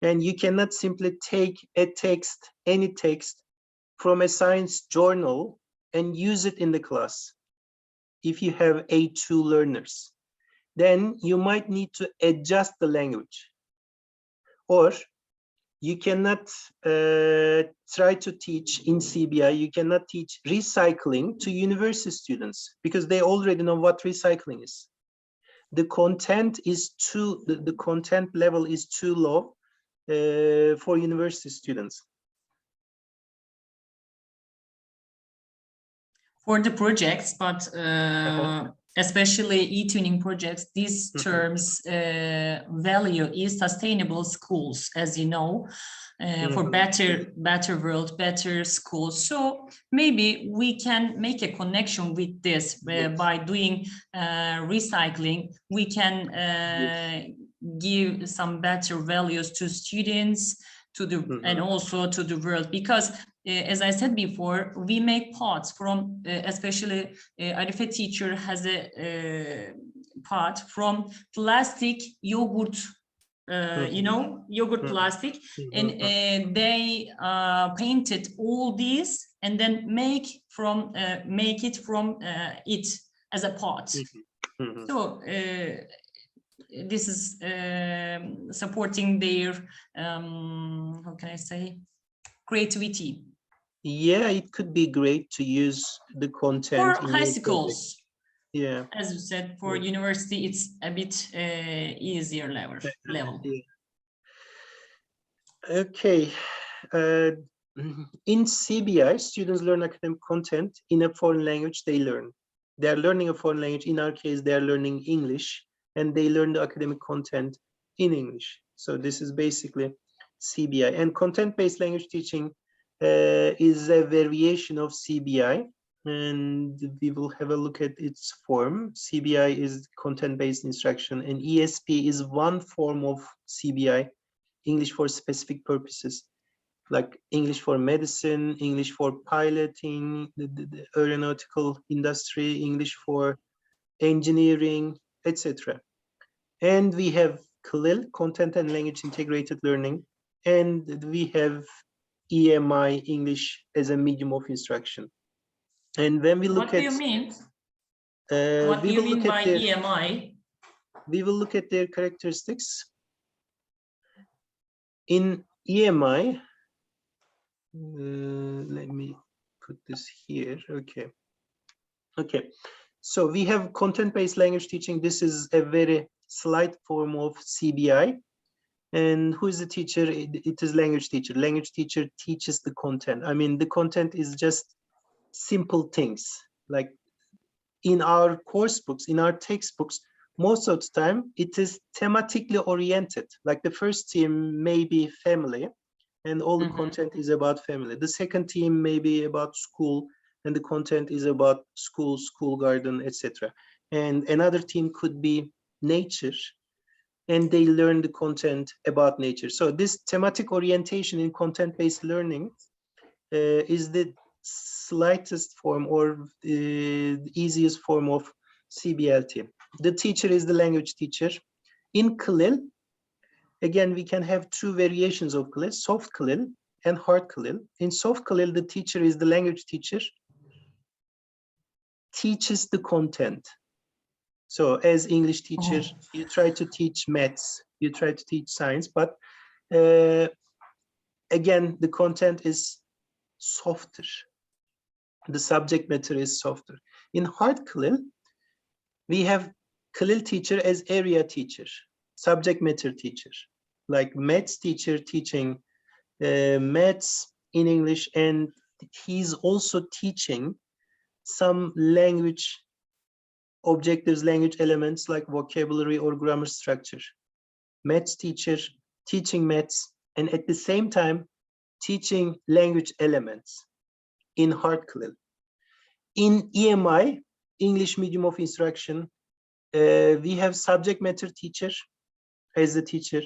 and you cannot simply take a text, any text from a science journal and use it in the class. If you have A2 learners, then you might need to adjust the language. Or you cannot try to teach in CBI, you cannot teach recycling to university students because they already know what recycling is. The content is the content level is too low for university students. For the projects, but especially e-tuning projects, these terms value is sustainable schools, as you know, for better world, better schools. So maybe we can make a connection with this by doing recycling. We can give some better values to students, to the and also to the world, because as I said before, we make pots from, especially Arife teacher has a pot from plastic yogurt, you know, yogurt plastic, and they painted all these and then make it from it as a pot. So this is supporting their how can I say, creativity. Yeah, it could be great to use the content For in high your schools. project. Yeah, As you said, for university, it's a bit easier level. Yeah. Okay. In CBI, students learn academic content in a foreign language they learn. They are learning a foreign language. In our case, they are learning English, and they learn the academic content in English. So this is basically CBI. And content-based language teaching is a variation of CBI, and we will have a look at its form. CBI is content-based instruction, and ESP is one form of CBI, English for specific purposes, like English for medicine, English for piloting, the aeronautical industry, English for engineering, etc. And we have CLIL, Content and Language Integrated Learning, and we have EMI, English as a medium of instruction. And when we look What do you mean? What do you mean by EMI? We will look at their characteristics. In EMI, let me put this here. Okay. So we have content-based language teaching. This is a very slight form of CBI. And who is the teacher? It is language teacher. Language teacher teaches the content. I mean, the content is just simple things. Like in our course books, in our textbooks, most of the time it is thematically oriented. Like the first theme may be family, and all the content is about family. The second theme may be about school, and the content is about school, school garden, etc. And another theme could be nature, and they learn the content about nature. So this thematic orientation in content-based learning is the slightest form or the easiest form of CBLT. The teacher is the language teacher. In CLIL, again, we can have two variations of Khalil, soft Khalil and hard Khalil. In soft Khalil, the teacher is the language teacher, teaches the content. So as English teacher, you try to teach maths, you try to teach science, but again, the content is softer. The subject matter is softer. In hard Khalil, we have Khalil teacher as area teacher, subject matter teacher, like maths teacher teaching maths in English, and he's also teaching some language objectives, language elements like vocabulary or grammar structure. Maths teacher teaching maths, and at the same time teaching language elements in hard Khalil. In EMI, English medium of instruction, we have subject matter teacher as the teacher,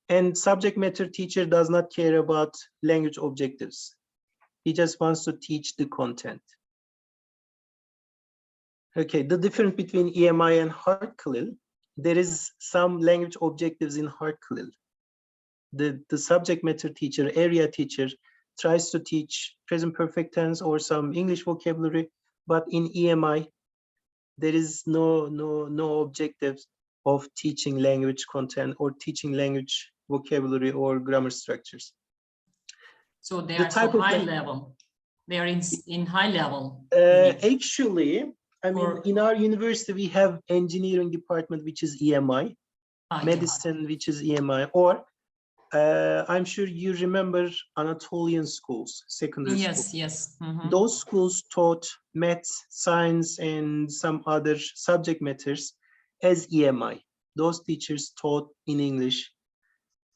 and subject matter teacher does not care about language objectives. He just wants to teach the content. Okay, the difference between EMI and hard Khalil, there is some language objectives in hard Khalil. The subject matter teacher, area teacher, tries to teach present perfect tense or some English vocabulary, but in EMI, there is no objectives of teaching language content or teaching language vocabulary or grammar structures. So they are so high level. They are in high level. Actually, I mean, in our university, we have engineering department, which is EMI, medicine, which is EMI, or I'm sure you remember Anatolian schools, secondary schools. Yes. Those schools taught maths, science, and some other subject matters as EMI. Those teachers taught in English.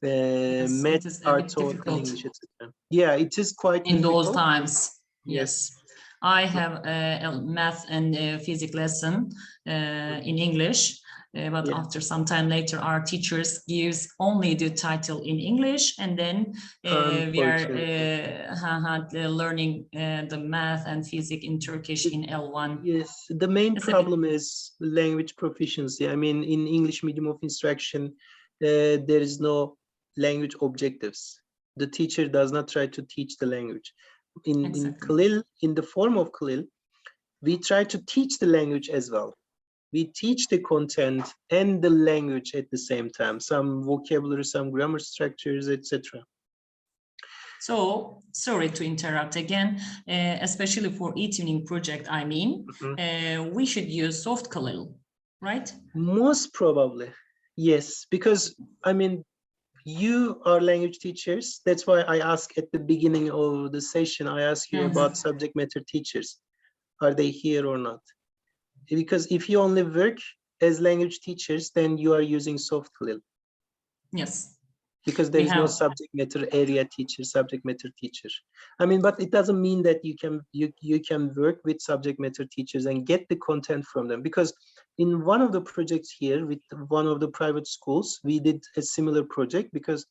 Maths are taught in English, etc. Yeah, it is quite in difficult. those times. Yes. I have a math and physics lesson in English, but after some time later, our teachers gives only the title in English, and then we are learning the math and physics in Turkish in L1. Yes, the main problem is language proficiency. I mean, in English medium of instruction, there is no language objectives. The teacher does not try to teach the language. In Khalil, in the form of Khalil, we try to teach the language as well. We teach the content and the language at the same time, some vocabulary, some grammar structures, etc. So, sorry to interrupt again, especially for e-tuning project, I mean, we should use soft Khalil, right? Most probably, yes, because, I mean, you are language teachers. That's why I asked at the beginning of the session, I asked you about subject matter teachers. Are they here or not? Because if you only work as language teachers, then you are using soft Khalil. Yes. Because there is no subject matter area teacher, subject matter teacher. I mean, but it doesn't mean that you can work with subject matter teachers and get the content from them. Because in one of the projects here with one of the private schools, we did a similar project because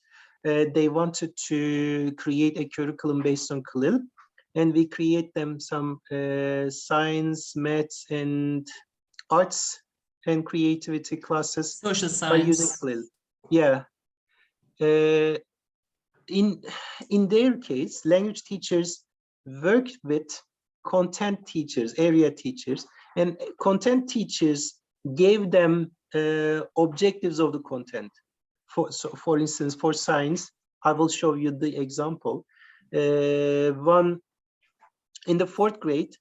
they wanted to create a curriculum based on Khalil, and we create them some science, maths, and arts and creativity classes social science by using Khalil. Yeah. In their case, language teachers worked with content teachers, area teachers, and content teachers gave them objectives of the content. For instance, for science, I will show you the example. In the 4th grade,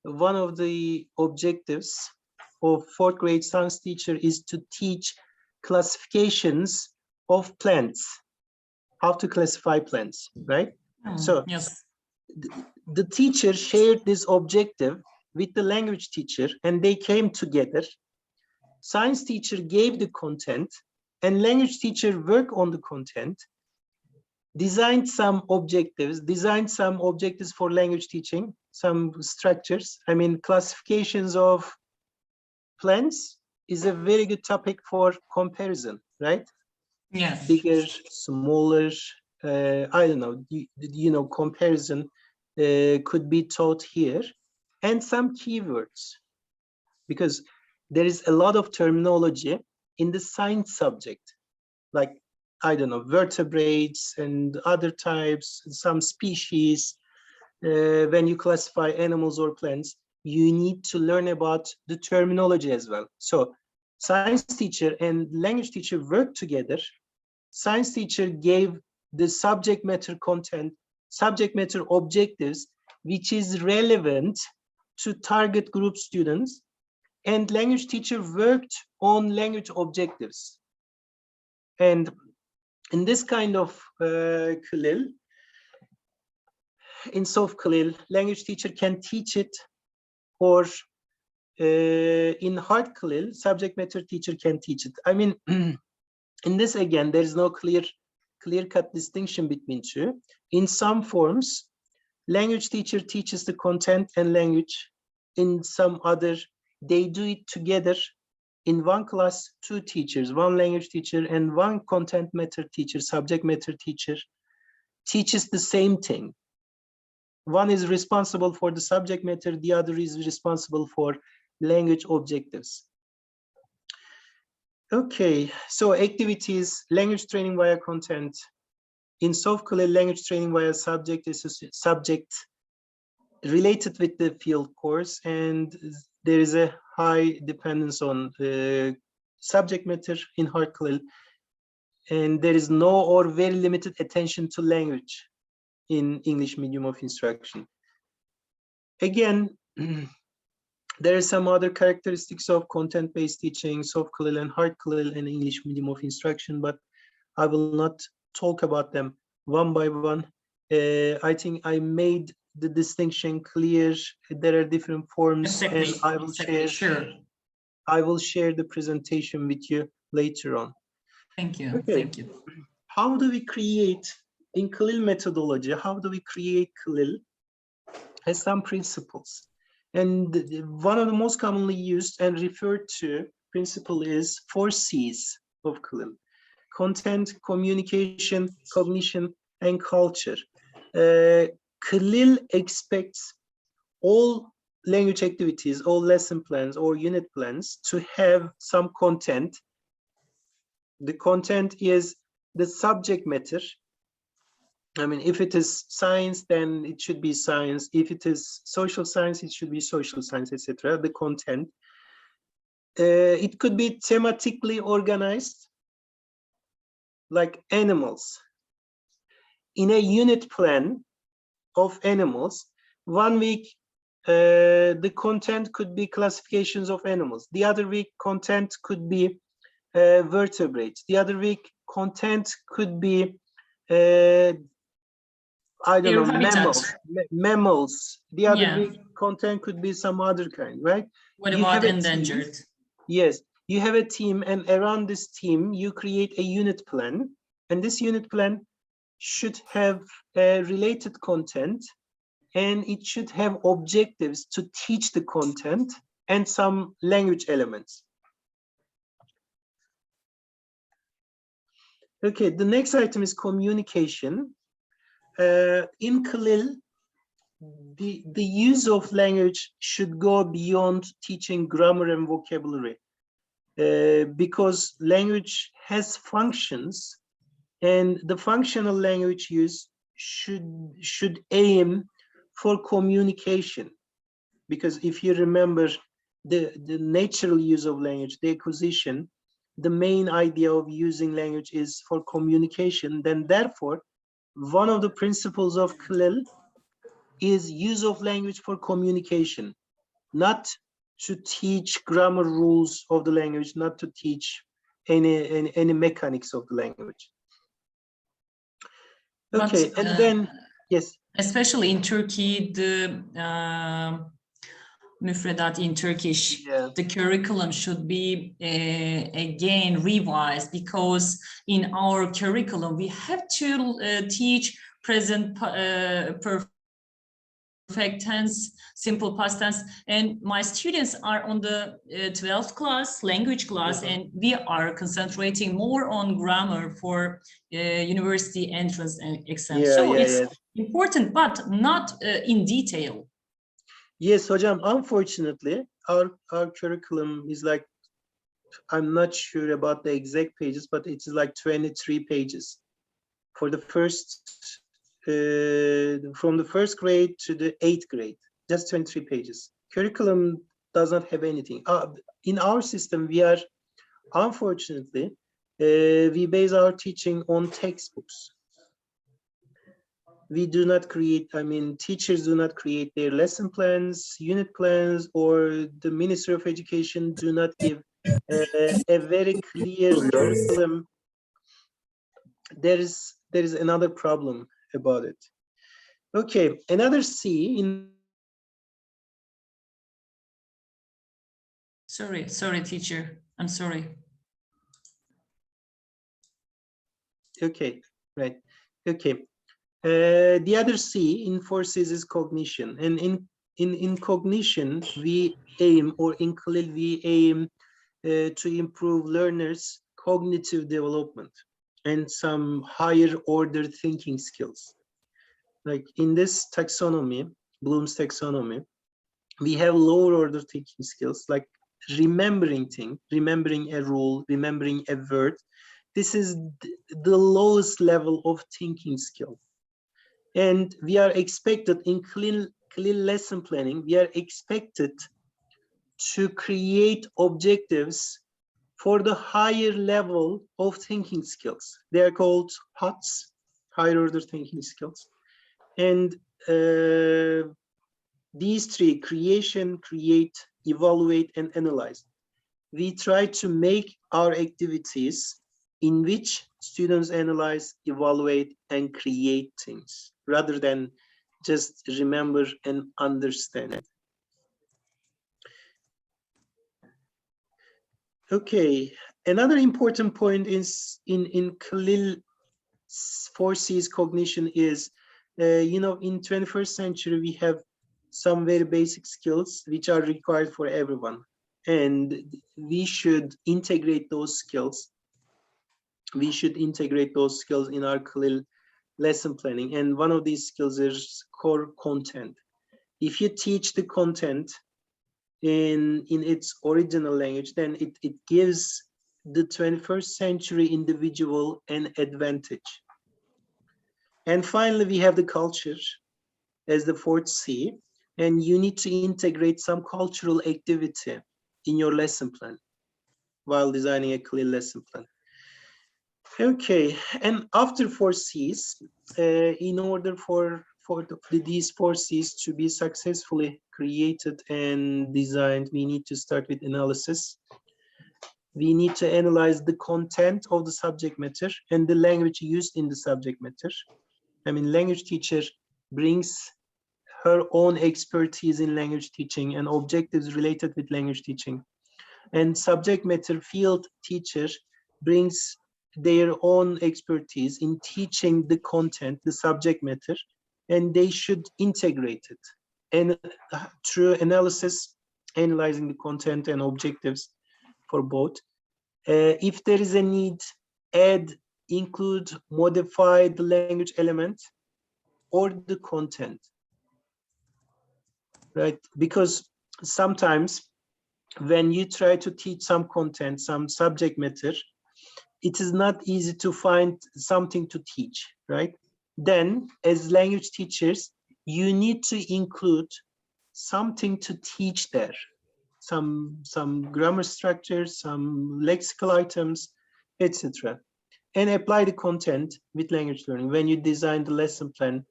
one of the objectives of 4th grade science teacher is to teach classifications of plants, how to classify plants, right? So yes, the teacher shared this objective with the language teacher, and they came together. Science teacher gave the content, and language teacher worked on the content, designed some objectives for language teaching, some structures. I mean, classifications of plants is a very good topic for comparison, right? Yeah. Bigger, smaller, I don't know, you know, comparison could be taught here, and some keywords, because there is a lot of terminology in the science subject, like I don't know, vertebrates and other types, some species. When you classify animals or plants, you need to learn about the terminology as well. So science teacher and language teacher work together. Science teacher gave the subject matter content, subject matter objectives, which is relevant to target group students, and language teacher worked on language objectives. And in this kind of Khalil, in soft Khalil, language teacher can teach it, or in hard Khalil, subject matter teacher can teach it. I mean, in this again, there is no clear-cut distinction between two. In some forms, language teacher teaches the content and language. In some other, they do it together. In one class, two teachers, one language teacher and one content matter teacher, subject matter teacher, teaches the same thing. One is responsible for the subject matter, the other is responsible for language objectives. Okay, so activities, language training via content. In soft Khalil, language training via subject is subject related with the field course, and there is a high dependence on subject matter in hard Khalil, and there is no or very limited attention to language in English medium of instruction. Again, there are some other characteristics of content-based teaching, soft Khalil and hard Khalil in English medium of instruction, but I will not talk about them one by one. I think I made the distinction clear. There are different forms, and I will share the presentation with you later on. Thank you. Okay. Thank you. How do we create in Khalil methodology? How do we create Khalil? Has some principles, and one of the most commonly used and referred to principle is 4 C's of Khalil: content, communication, cognition, and culture. Khalil expects all language activities, all lesson plans or unit plans to have some content. The content is the subject matter. I mean, if it is science, then it should be science. If it is social science, it should be social science, etc. The content. It could be thematically organized, like animals. In a unit plan of animals, 1 week, the content could be classifications of animals. The other week, content could be vertebrates. The other week, content could be I don't know, mammals. The other week, content could be some other kind, right? What about endangered? Yes, you have a team, and around this team, you create a unit plan, and this unit plan should have related content, and it should have objectives to teach the content and some language elements. Okay, the next item is communication. In Khalil, the use of language should go beyond teaching grammar and vocabulary, because language has functions, and the functional language use should aim for communication. Because if you remember the natural use of language, the acquisition, the main idea of using language is for communication, then therefore, one of the principles of Khalil is use of language for communication, not to teach grammar rules of the language, not to teach any mechanics of the language. Okay, and then, yes. Especially in Turkey, the müfredat in Turkish, the curriculum should be again revised, because in our curriculum we have to teach present perfect tense, simple past tense, and my students are on the 12th class, language class, and we are concentrating more on grammar for university entrance exams. So it's important, but not in detail. Yes, hocam, unfortunately, our curriculum is like I'm not sure about the exact pages, but it's like 23 pages for the first, from the first grade to the 8th grade, just 23 pages. Curriculum does not have anything. In our system, we are, unfortunately, we base our teaching on textbooks. We do not create, I mean, teachers do not create their lesson plans, unit plans, or the Ministry of Education do not give a very clear curriculum. There is another problem about it. Okay, another C in. Sorry, teacher. I'm sorry. Okay, right. Okay. The other C in 4 Cs is cognition, and in cognition we aim, or in CLIL we aim to improve learners' cognitive development and some higher order thinking skills. Like in this taxonomy, Bloom's taxonomy, we have lower order thinking skills like remembering things, remembering a rule, remembering a word. This is the lowest level of thinking skill. And we are expected in CLIL lesson planning, we are expected to create objectives for the higher level of thinking skills. They are called HOTS, higher order thinking skills. And these 3, creation, create, evaluate, and analyze. We try to make our activities in which students analyze, evaluate, and create things, rather than just remember and understand. Okay, another important point is in CLIL 4 Cs cognition is, you know, in 21st century, we have some very basic skills which are required for everyone. And we should integrate those skills. We should integrate those skills in our CLIL lesson planning. And one of these skills is core content. If you teach the content in its original language, then it gives the 21st century individual an advantage. And finally, we have the culture as the 4th C, and you need to integrate some cultural activity in your lesson plan while designing a CLIL lesson plan. Okay, and after 4 Cs, in order for these 4 Cs to be successfully created and designed, we need to start with analysis. We need to analyze the content of the subject matter and the language used in the subject matter. I mean, language teacher brings her own expertise in language teaching and objectives related with language teaching. And subject matter field teacher brings their own expertise in teaching the content, the subject matter, and they should integrate it. And through analysis, analyzing the content and objectives for both. If there is a need, add, include, modify the language element or the content, right? Because sometimes when you try to teach some content, some subject matter, it is not easy to find something to teach, right? Then, as language teachers, you need to include something to teach there. Some grammar structures, some lexical items, etc. And apply the content with language learning. When you design the lesson plan,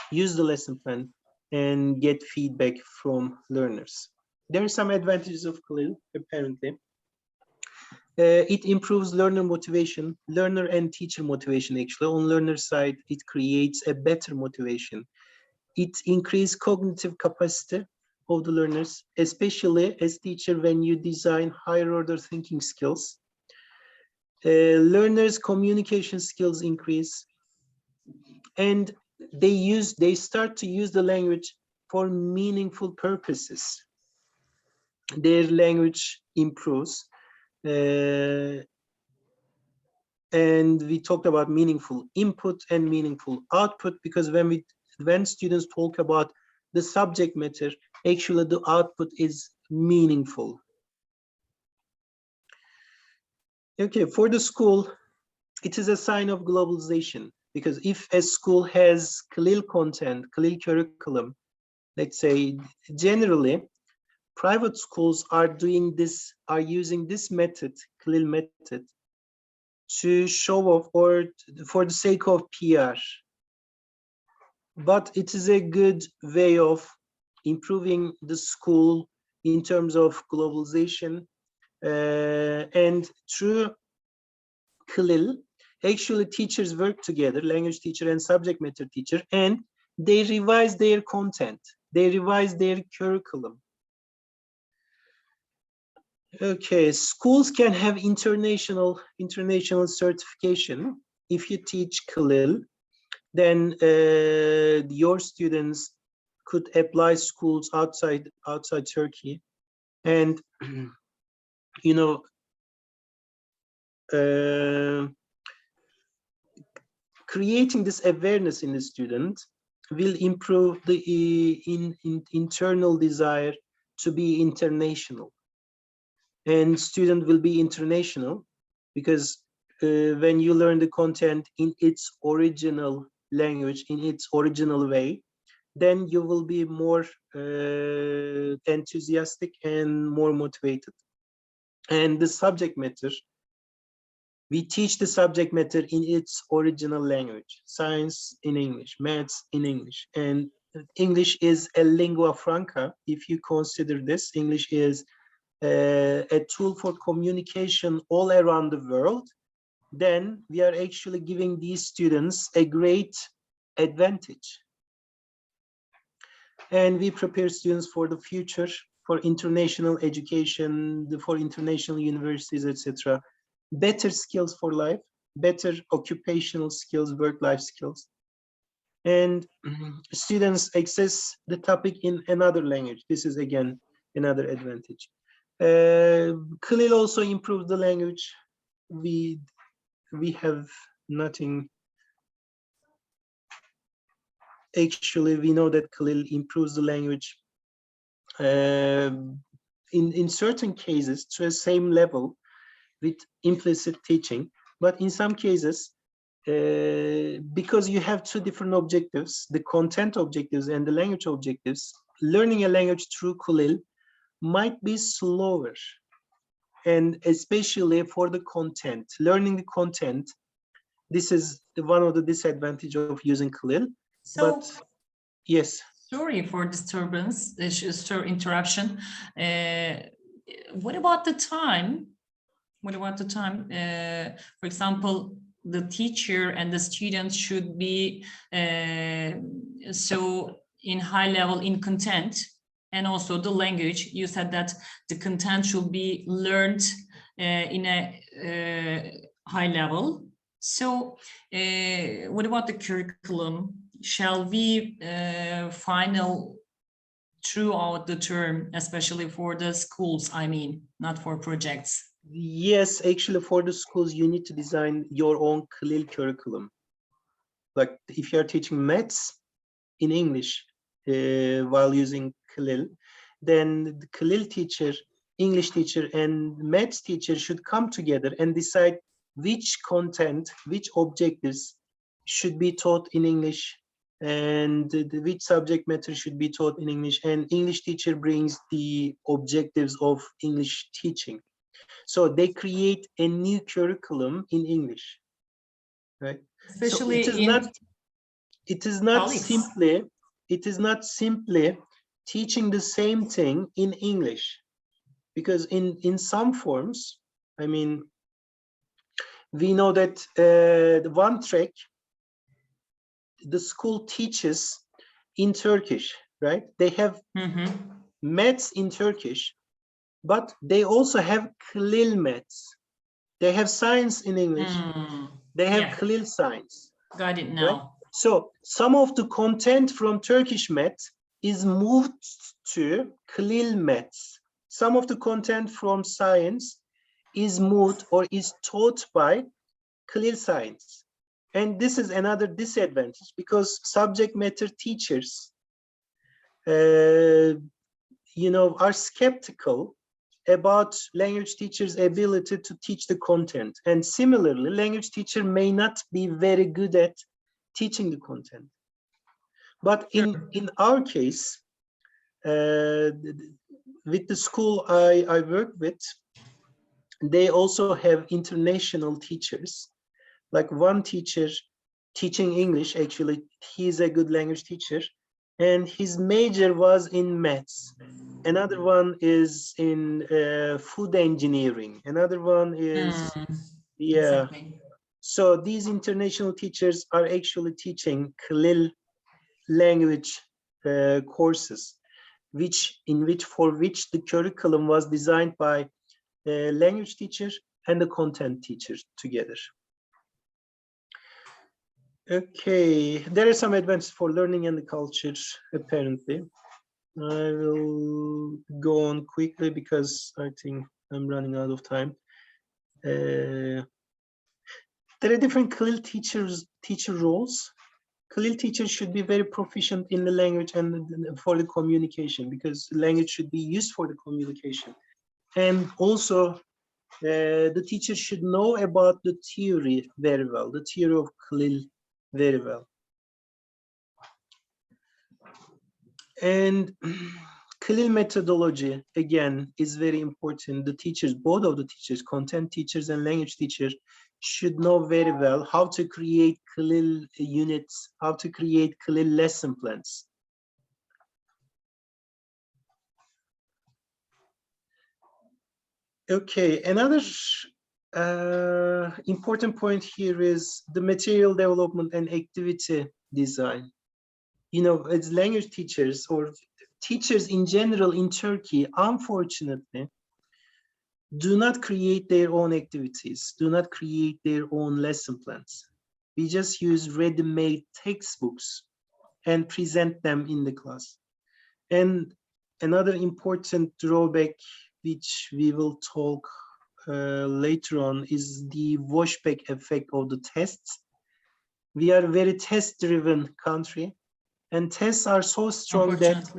use the lesson plan and get feedback from learners. There are some advantages of CLIL, apparently. It improves learner motivation, learner and teacher motivation, actually. On learner side, it creates a better motivation. It increases cognitive capacity of the learners, especially as teacher when you design higher order thinking skills. Learners' communication skills increase, and they start to use the language for meaningful purposes. Their language improves. And we talked about meaningful input and meaningful output, because when students talk about the subject matter, actually the output is meaningful. Okay, for the school, it is a sign of globalization, because if a school has CLIL content, CLIL curriculum, let's say generally, private schools are doing this, are using this method, CLIL method, to show off or for the sake of PR. But it is a good way of improving the school in terms of globalization. And through CLIL, actually teachers work together, language teacher and subject matter teacher, and they revise their content, they revise their curriculum. Okay, schools can have international certification. If you teach CLIL, then your students could apply schools outside Turkey, and you know, creating this awareness in the student will improve the internal desire to be international, and student will be international because when you learn the content in its original language, in its original way, then you will be more enthusiastic and more motivated. And the subject matter, we teach the subject matter in its original language, science in English, maths in English, and English is a lingua franca. If you consider this, English is a tool for communication all around the world, then we are actually giving these students a great advantage. And we prepare students for the future, for international education, for international universities, etc. Better skills for life, better occupational skills, work-life skills. And students access the topic in another language. This is again another advantage. CLIL also improves the language. We have nothing. Actually, we know that CLIL improves the language in certain cases to a same level with implicit teaching, but in some cases, because you have two different objectives, the content objectives and the language objectives, learning a language through CLIL might be slower, and especially for the content, learning the content, this is one of the disadvantages of using CLIL. So, but yes. Sorry for disturbance, interruption. What about the time? What about the time? For example, the teacher and the students should be so in high level in content, and also the language. You said that the content should be learned in a high level. So what about the curriculum? Shall we final throughout the term, especially for the schools, I mean, not for projects? Yes, actually for the schools, you need to design your own CLIL curriculum. Like if you're teaching maths in English while using CLIL, then the CLIL teacher, English teacher and maths teacher should come together and decide which content, which objectives should be taught in English, and which subject matter should be taught in English, and English teacher brings the objectives of English teaching. So they create a new curriculum in English, right? Especially so it is not simply teaching the same thing in English, because in some forms, I mean, we know that the one track, the school teaches in Turkish, right? They have maths in Turkish, but they also have CLIL maths. They have science in English. They have CLIL science. Got it now. Right? So some of the content from Turkish maths is moved to CLIL maths. Some of the content from science is moved or is taught by CLIL science. And this is another disadvantage, because subject matter teachers, are skeptical about language teachers' ability to teach the content. And similarly, language teacher may not be very good at teaching the content. But in our case, with the school I work with, they also have international teachers. Like one teacher teaching English, actually, he's a good language teacher, and his major was in maths. Another one is in food engineering. Another one is, yeah. Exactly. So these international teachers are actually teaching Khalil language courses, for which the curriculum was designed by a language teacher and the content teacher together. Okay, there are some advantages for learning and the culture, apparently. I will go on quickly because I think I'm running out of time. There are different Khalil teacher roles. Khalil teachers should be very proficient in the language and for the communication, because language should be used for the communication. And also, the teacher should know about the theory very well, the theory of Khalil very well. And Khalil methodology, again, is very important. The teachers, both of the teachers, content teachers and language teachers, should know very well how to create Khalil units, how to create Khalil lesson plans. Okay, another important point here is the material development and activity design. You know, as language teachers or teachers in general in Turkey, unfortunately, do not create their own activities, do not create their own lesson plans. We just use ready-made textbooks and present them in the class. And another important drawback, which we will talk later on, is the washback effect of the tests. We are a very test-driven country, and tests are so strong that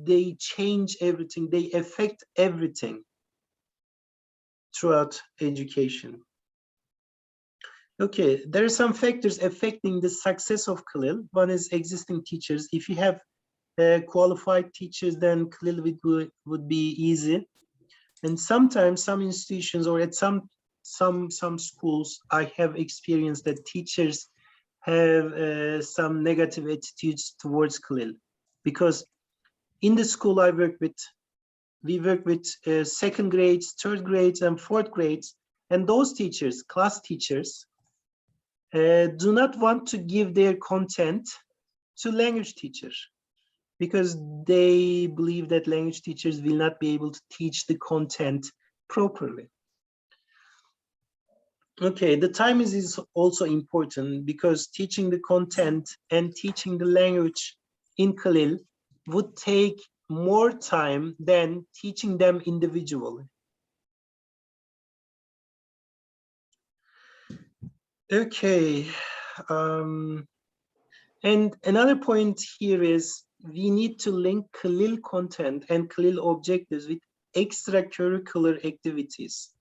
they change everything, they affect everything throughout education. Okay, there are some factors affecting the success of Khalil. One is existing teachers. If you have qualified teachers, then Khalil would be easy. And sometimes some institutions or at some schools, I have experienced that teachers have some negative attitudes towards Khalil, because in the school I work with, we work with second grades, third grades, and fourth grades, and those teachers, class teachers, do not want to give their content to language teachers because they believe that language teachers will not be able to teach the content properly. Okay, the time is also important because teaching the content and teaching the language in Khalil would take more time than teaching them individually. Okay, and another point here is we need to link Khalil content and Khalil objectives with extracurricular activities,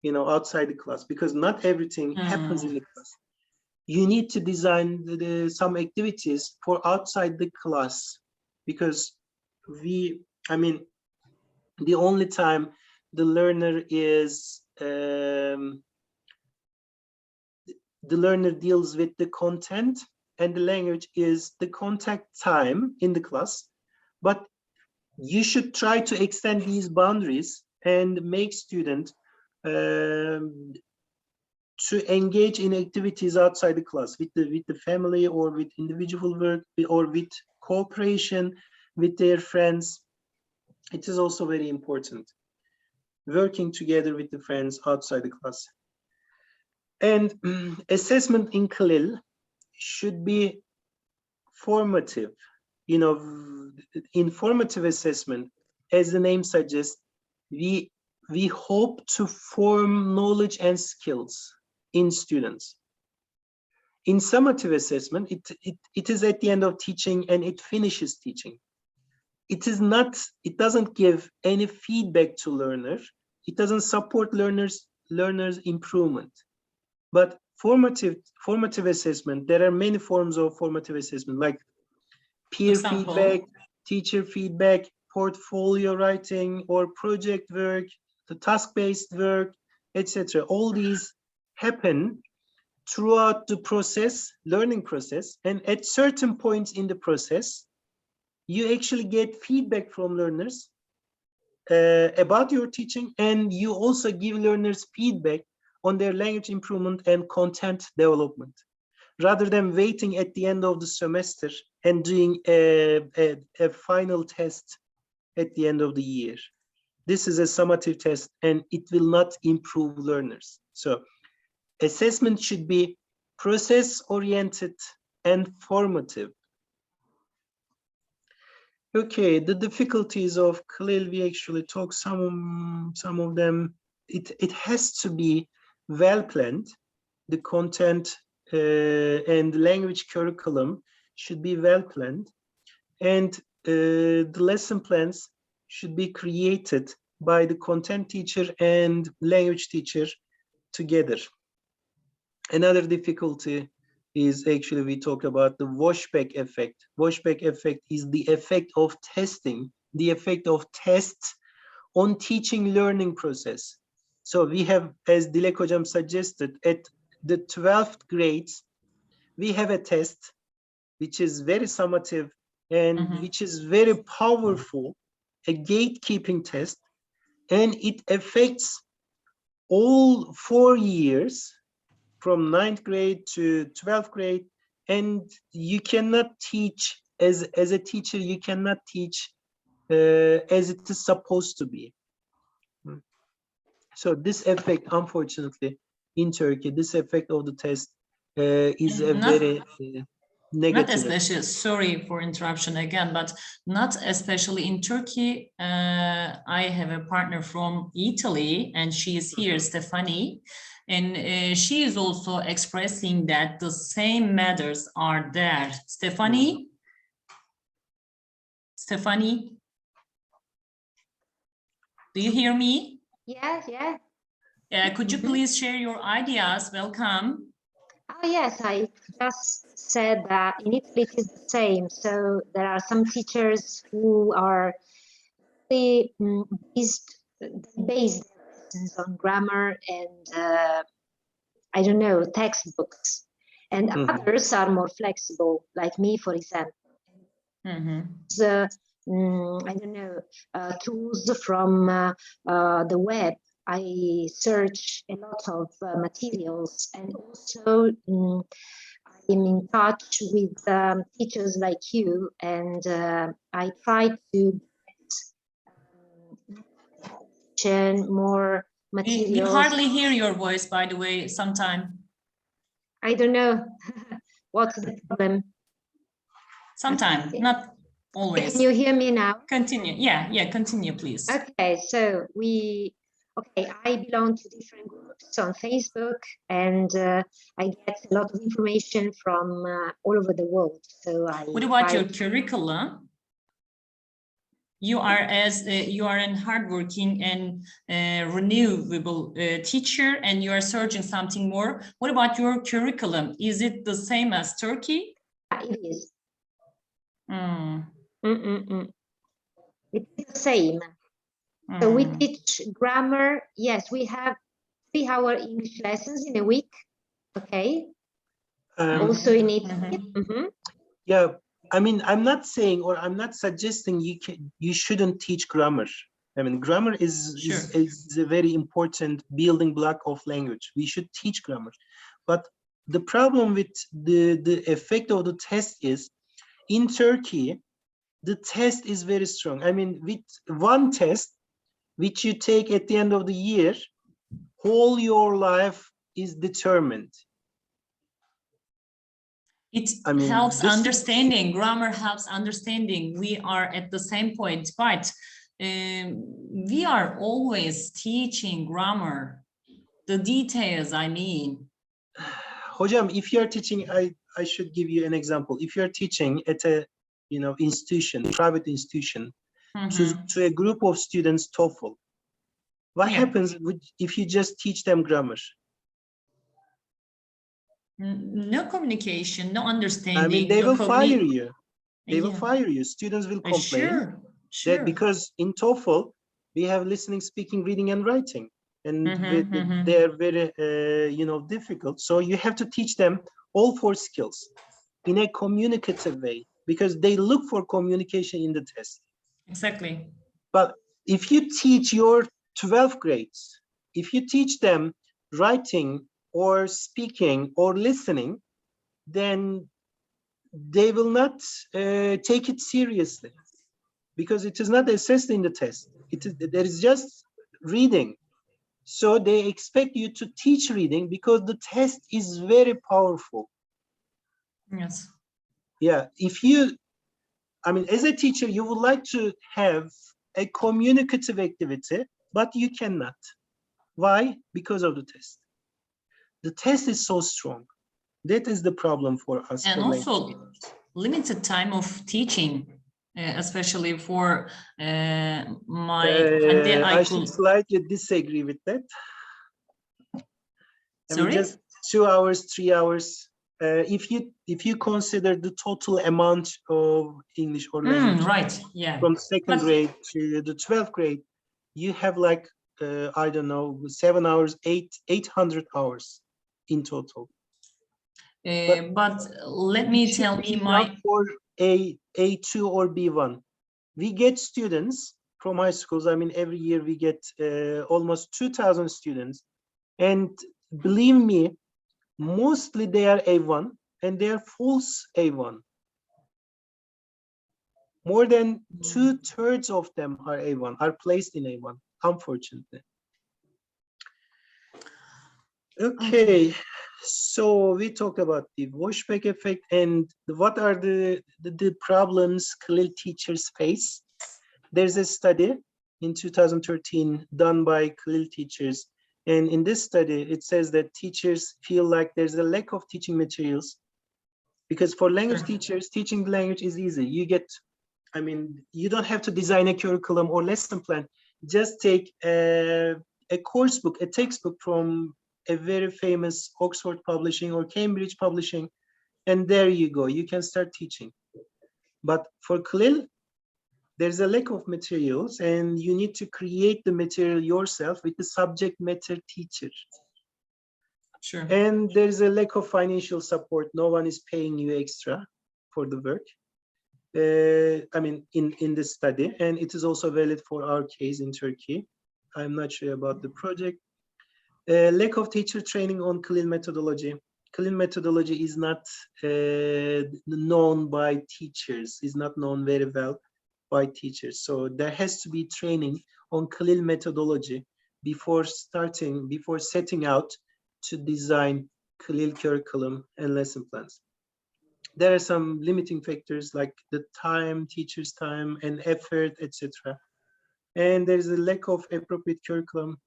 you know, outside the class, because not everything happens in the class. You need to design some activities for outside the class, because the only time the learner is the learner deals with the content and the language is the contact time in the class, but you should try to extend these boundaries and make students to engage in activities outside the class with the family or with individual work or with cooperation with their friends. It is also very important, working together with the friends outside the class. And assessment in Khalil should be formative. You know, in formative assessment, as the name suggests, we hope to form knowledge and skills in students. In summative assessment, it is at the end of teaching and it finishes teaching. it doesn't give any feedback to learner. It doesn't support learners improvement. But formative assessment, there are many forms of formative assessment, like peer feedback, teacher feedback, portfolio writing, or project work, the task-based work, etc. All these happen throughout the process, learning process, and at certain points in the process, you actually get feedback from learners about your teaching, and you also give learners feedback on their language improvement and content development, rather than waiting at the end of the semester and doing a final test at the end of the year. This is a summative test, and it will not improve learners. So assessment should be process-oriented and formative. Okay, the difficulties of Khalil, we actually talked some of them. It has to be well planned. The content and language curriculum should be well planned, and the lesson plans should be created by the content teacher and language teacher together. Another difficulty is actually, we talk about the washback effect. Washback effect is the effect of testing, the effect of tests on teaching learning process. So we have, as Dilek Hocam suggested, at the 12th grades, we have a test which is very summative and which is very powerful, a gatekeeping test, and it affects all 4 years from 9th grade to 12th grade, and you cannot teach, as a teacher, you cannot teach as it is supposed to be. So this effect, unfortunately, in Turkey, this effect of the test is a very negative. Not especially, sorry for interruption again, but not especially in Turkey. I have a partner from Italy, and she is here, Stefani, and she is also expressing that the same matters are there. Stefani? Stefani? Do you hear me? Yeah. Could you please share your ideas? Welcome. Oh, yes, I just said that in Italy it is the same. So there are some teachers who are based lessons on grammar and I don't know, textbooks, and others are more flexible, like me, for example. I don't know, tools from the web. I search a lot of materials, and also I'm in touch with teachers like you, and I try to get more materials. We hardly hear your voice, by the way, sometime. I don't know what's the problem. Sometime, not always. Can you hear me now? Continue. Yeah, continue, please. Okay, so I belong to different groups on Facebook, and I get a lot of information from all over the world. So what about your curriculum? You are an hardworking and renewable teacher, and you are searching something more. What about your curriculum? Is it the same as Turkey? It is. It's the same. So we teach grammar. Yes, we have 3-hour English lessons in a week. Okay. Also in Italy. Yeah, I mean, I'm not saying, or I'm not suggesting you shouldn't teach grammar. I mean, grammar is a very important building block of language. We should teach grammar. But the problem with the effect of the test is, in Turkey, the test is very strong. I mean, with one test, which you take at the end of the year, whole your life is determined. It helps understanding. Grammar helps understanding. We are at the same point, but we are always teaching grammar. The details, I mean. Hocam, if you're teaching, I should give you an example. If you're teaching at a institution, private institution, Mhm. to a group of students TOEFL. What Yeah. happens if you just teach them grammar? No communication, no I understanding. mean, they no will fire cogni- you. They will Yeah. fire you. Students will complain Sure, that sure. because in TOEFL we have listening, speaking, reading, and writing, and Mhm. they are very difficult. So you have to teach them all 4 skills in a communicative way because they look for communication in the test. Exactly. But if you teach your 12th grades, if you teach them writing or speaking or listening, then they will not take it seriously because it is not assessed in the test. There is just reading. So they expect you to teach reading because the test is very powerful. Yes. Yeah, as a teacher, you would like to have a communicative activity, but you cannot. Why? Because of the test. The test is so strong. That is the problem for us. And for also language. limited time of teaching, especially for my I should slightly disagree with that. Sorry? Just 2 hours, 3 hours. If you consider the total amount of English or language right, yeah. from 2nd grade to the 12th grade, you have like I don't know, 7 hours, 800 hours in total. But let me tell me my for A2 or B1. We get students from high schools. I mean, every year we get almost 2,000 students, and believe me, mostly they are A1 and they are false A1. More than 2/3 of them are A1, are placed in A1, unfortunately. Okay, so we talked about the washback effect and what are the problems Khalil teachers face. There's a study in 2013 done by Khalil teachers. And in this study, it says that teachers feel like there's a lack of teaching materials because for language teachers, teaching the language is easy. You don't have to design a curriculum or lesson plan. Just take a course book, a textbook from a very famous Oxford publishing or Cambridge publishing, and there you go, you can start teaching. But for Khalil, there's a lack of materials and you need to create the material yourself with the subject matter teacher. Sure. And there's a lack of financial support. No one is paying you extra for the work. In this study, and it is also valid for our case in Turkey. I'm not sure about the project. Lack of teacher training on Khalil methodology. Khalil methodology is not known by teachers, is not known very well by teachers. So there has to be training on Khalil methodology before setting out to design Khalil curriculum and lesson plans. There are some limiting factors like the time, teacher's time and effort, etc. And there's a lack of appropriate curriculum,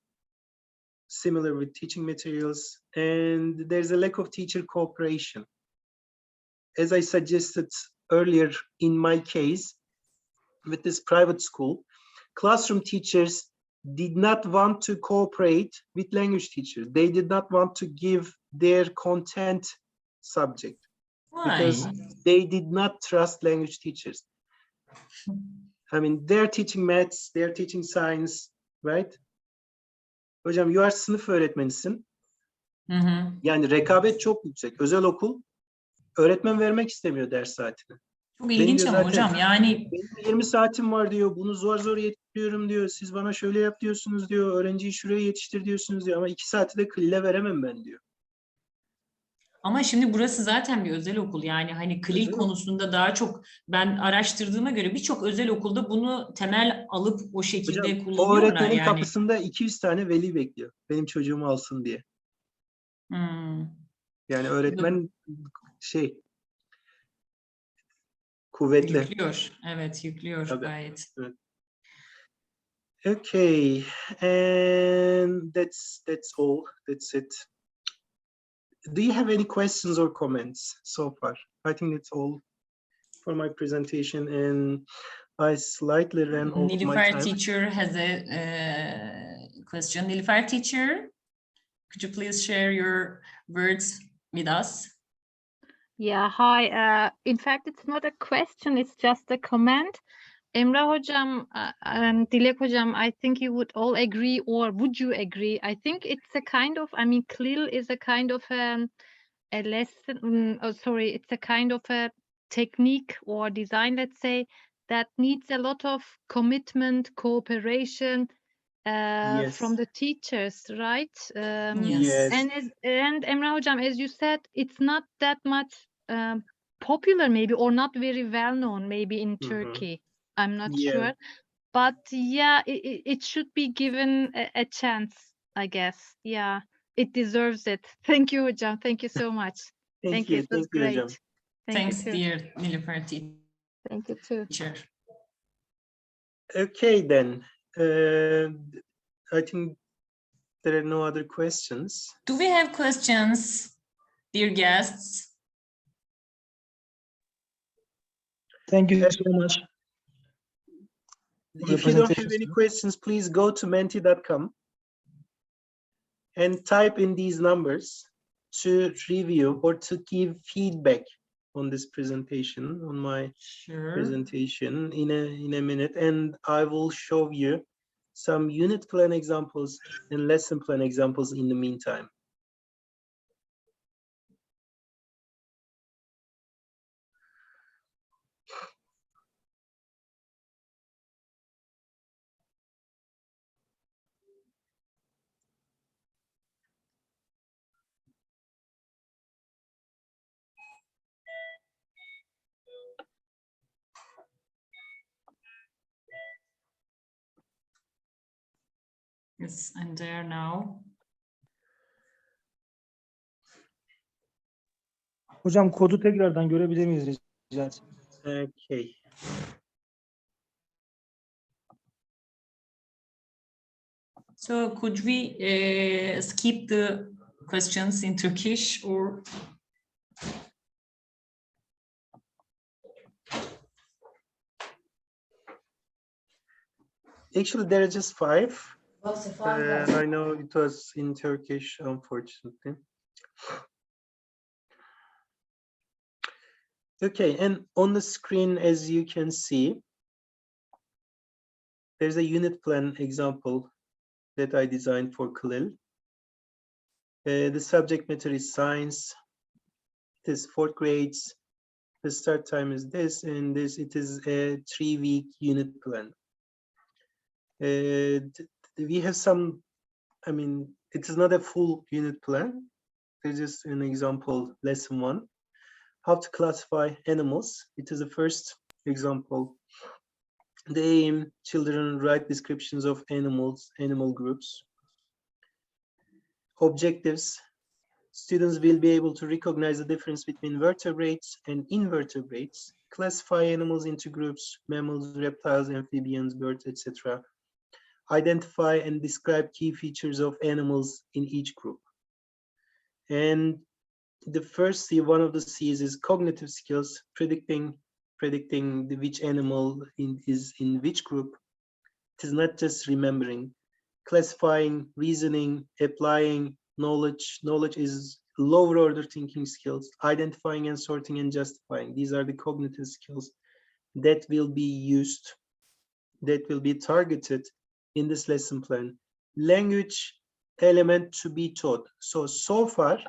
similar with teaching materials, and there's a lack of teacher cooperation. As I suggested earlier in my case, with this private school, classroom teachers did not want to cooperate with language teachers. They did not want to give their content subject. Why? Because they did not trust language teachers. They're teaching maths, they're teaching science, right? Hocam, you are sınıf öğretmenisin. Yani rekabet çok yüksek. Özel okul öğretmen vermek istemiyor ders saatini. Çok ilginç ama hocam yani. Benim 20 saatim var diyor, bunu zor zor yetiştiriyorum diyor. Siz bana şöyle yap diyorsunuz diyor, öğrenciyi şuraya yetiştir diyorsunuz diyor. Ama 2 saati de Khalil'e veremem ben diyor. Ama şimdi burası zaten bir özel okul, yani hani Khalil konusunda daha çok ben araştırdığıma göre birçok özel okulda bunu temel alıp o şekilde hocam, kullanıyorlar. O öğretmenin yani. kapısında 200 tane veli bekliyor. Benim çocuğumu alsın diye. Yani öğretmen kuvvetli. Yüklüyor. Evet, yüklüyor. Tabii. Gayet. Evet. Okay, and that's all. That's it. Do you have any questions or comments so far? I think that's all for my presentation, and I slightly ran off my Nilüfer time. teacher has a question. Nilüfer teacher, could you please share your words with us? Yeah, hi. In fact, it's not a question, it's just a comment. Emrah Hocam and Dilek Hocam, I think you would all agree, or would you agree? I think it's a kind of, I mean, CLIL is a kind of a lesson, it's a kind of a technique or design, let's say, that needs a lot of commitment, cooperation Yes. from the teachers, right? Yes. And Emrah Hocam, as you said, it's not that much popular maybe, or not very well known maybe in Turkey. I'm not Yeah. sure. But yeah, it should be given a chance, I guess. Yeah, it deserves it. Thank you, Hocam. Thank you so much. Thank you. It was Thank you, great. Hocam. Thanks, you too. dear Nilüfer Thank you too. teacher. Okay, then. I think there are no other questions. Do we have questions, dear guests? Thank you so much. for the If you don't have presentation. any questions, please go to menti.com and type in these numbers to review or to give feedback on this presentation, on my presentation in a minute, and I will show you some unit plan examples and lesson plan examples in the meantime. Yes, I'm there now. Hocam kodu tekrardan görebilir miyiz rica etsem? Okay. So could we skip the questions in Turkish or? Actually, there are just 5. I know it was in Turkish, unfortunately. Okay, and on the screen, as you can see, there's a unit plan example that I designed for CLIL. The subject matter is science. It is 4th grades. The start time is this, and this. It is a 3-week unit plan. We have some, I mean, it is not a full unit plan. It's just an example, lesson 1. How to classify animals. It is the first example. The aim, children write descriptions of animals, animal groups. Objectives, students will be able to recognize the difference between vertebrates and invertebrates, classify animals into groups, mammals, reptiles, amphibians, birds, etc. Identify and describe key features of animals in each group. And the first C, one of the C's is cognitive skills, predicting which animal is in which group. It is not just remembering. Classifying, reasoning, applying knowledge. Knowledge is lower order thinking skills. Identifying and sorting and justifying. These are the cognitive skills that will be used, that will be targeted in this lesson plan. Language element to be taught. So far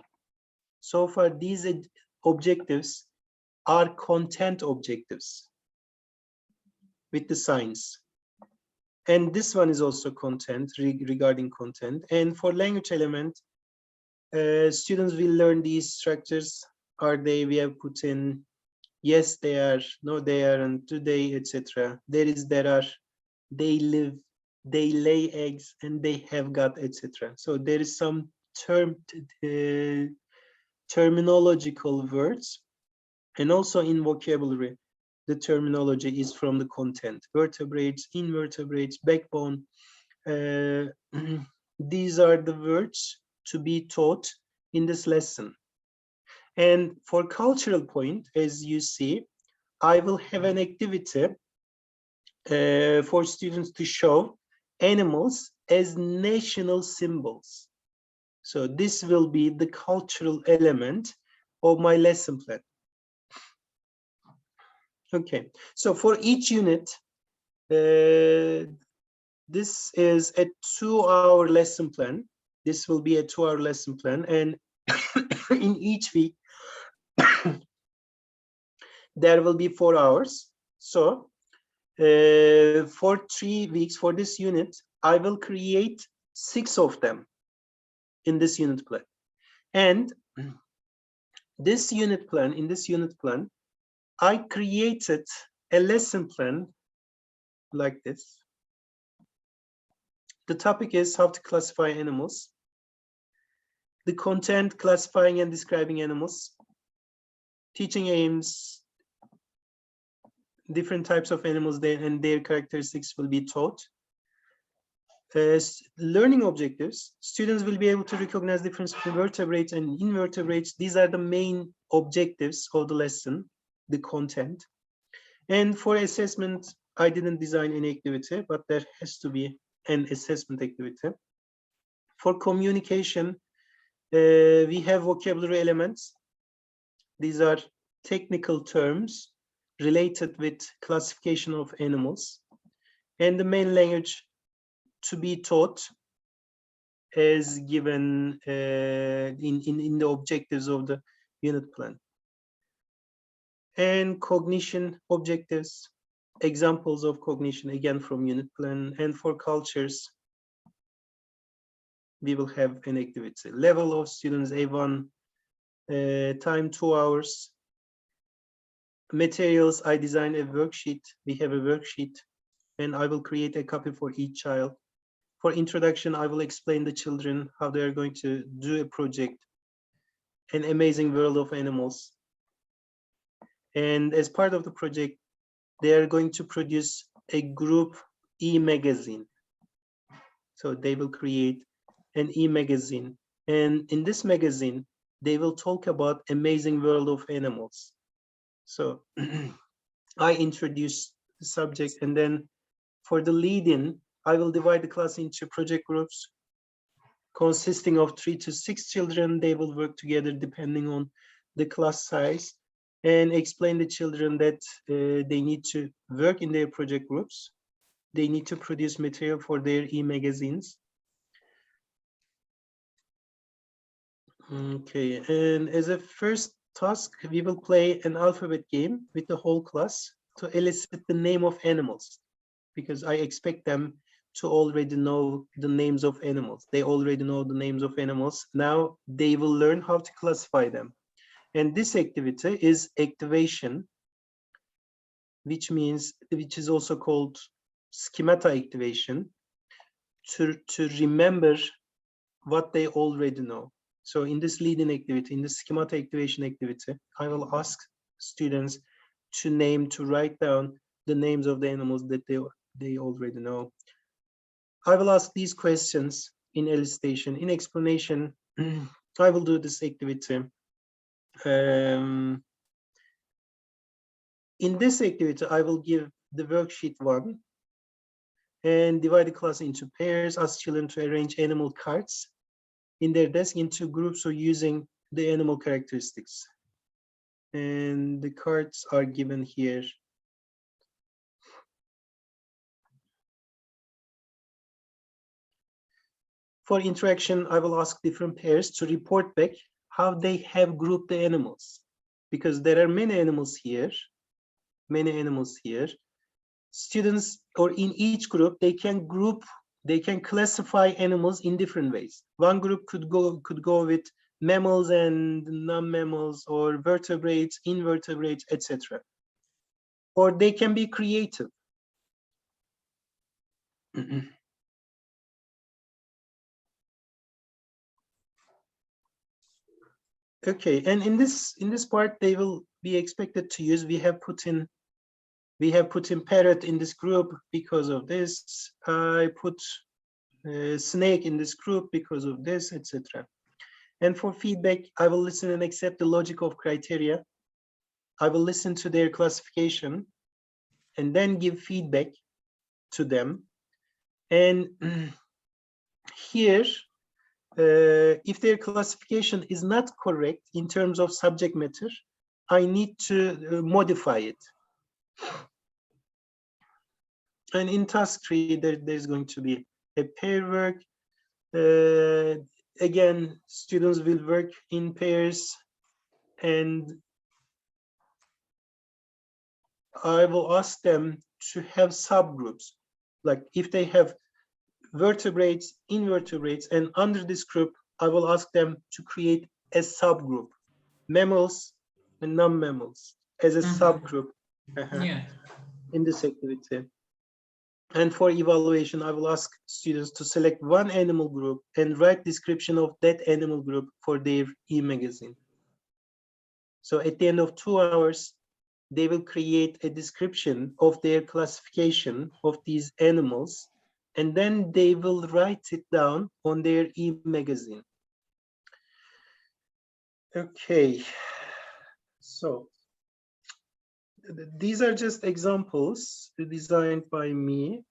these objectives are content objectives with the science. And this one is also content, regarding content. And for language element, students will learn these structures. Are they, we have put in, yes, they are, no, they aren't, today, etc. There is, there are, they live, they lay eggs, and they have got, etc. So there is some terminological words, and also in vocabulary, the terminology is from the content. Vertebrates, invertebrates, backbone. These are the words to be taught in this lesson. And for cultural point, as you see, I will have an activity for students to show animals as national symbols. So this will be the cultural element of my lesson plan. Okay, so for each unit, this is a 2-hour lesson plan. This will be a 2-hour lesson plan, and in each week, there will be 4 hours. So for 3 weeks for this unit, I will create 6 of them in this unit plan. And this unit plan, in this unit plan, I created a lesson plan like this. The topic is how to classify animals. The content, classifying and describing animals. Teaching aims, different types of animals and their characteristics will be taught. Learning objectives, students will be able to recognize the difference between vertebrates and invertebrates. These are the main objectives of the lesson, the content. And for assessment, I didn't design any activity, but there has to be an assessment activity. For communication, we have vocabulary elements. These are technical terms related with classification of animals. And the main language to be taught as given in the objectives of the unit plan. And cognition objectives, examples of cognition, again from unit plan. And for cultures, we will have an activity. Level of students A1, time 2 hours. Materials, I designed a worksheet. We have a worksheet, and I will create a copy for each child. For introduction, I will explain the children how they are going to do a project, An Amazing World of Animals. And as part of the project, they are going to produce a group e-magazine. So they will create an e-magazine. And in this magazine, they will talk about Amazing World of Animals. So I introduce the subject, and then for the lead-in, I will divide the class into project groups consisting of 3 to 6 children. They will work together depending on the class size, and explain the children that they need to work in their project groups. They need to produce material for their e-magazines. Okay, and as a first task, we will play an alphabet game with the whole class to elicit the name of animals, because I expect them to already know the names of animals. They already know the names of animals. Now they will learn how to classify them. And this activity is activation, which is also called schemata activation, to remember what they already know. So in this lead-in activity, in the schemata activation activity, I will ask students to write down the names of the animals that they already know. I will ask these questions in elicitation. In explanation, I will do this activity. In this activity, I will give the worksheet 1 and divide the class into pairs, ask children to arrange animal cards in their desk into groups or using the animal characteristics. And the cards are given here. For interaction, I will ask different pairs to report back how they have grouped the animals, because there are many animals here. Students, or in each group, they can classify animals in different ways. One group could go with mammals and non-mammals, or vertebrates, invertebrates, etc. Or they can be creative. Okay, and in this part, they will be expected to use. We have put in parrot in this group because of this. I put snake in this group because of this, etc. And for feedback, I will listen and accept the logic of criteria. I will listen to their classification and then give feedback to them. And here, if their classification is not correct in terms of subject matter, I need to modify it. And in task 3, there's going to be a pair work. Again, students will work in pairs, and I will ask them to have subgroups. Like if they have vertebrates, invertebrates, and under this group, I will ask them to create a subgroup, mammals and non-mammals, as a subgroup in this activity. And for evaluation, I will ask students to select one animal group and write description of that animal group for their e-magazine. So at the end of 2 hours, they will create a description of their classification of these animals, and then they will write it down on their e-magazine. Okay, so these are just examples designed by me.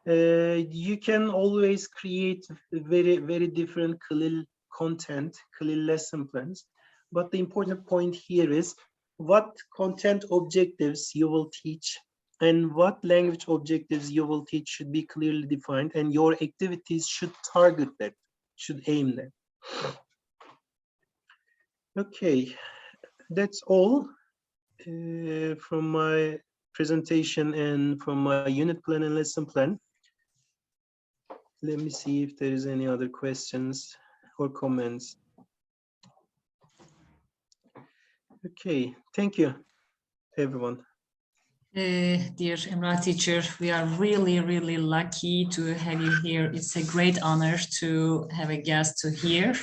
You can always create very different Khalil content, Khalil lesson plans, but the important point here is what content objectives you will teach and what language objectives you will teach should be clearly defined, and your activities should target that, should aim that. Okay, that's all from my presentation and from my unit plan and lesson plan. Let me see if there is any other questions or comments. Okay, thank you, everyone. Dear Emrah teacher, we are really lucky to have you here. It's a great honor to have a guest to hear.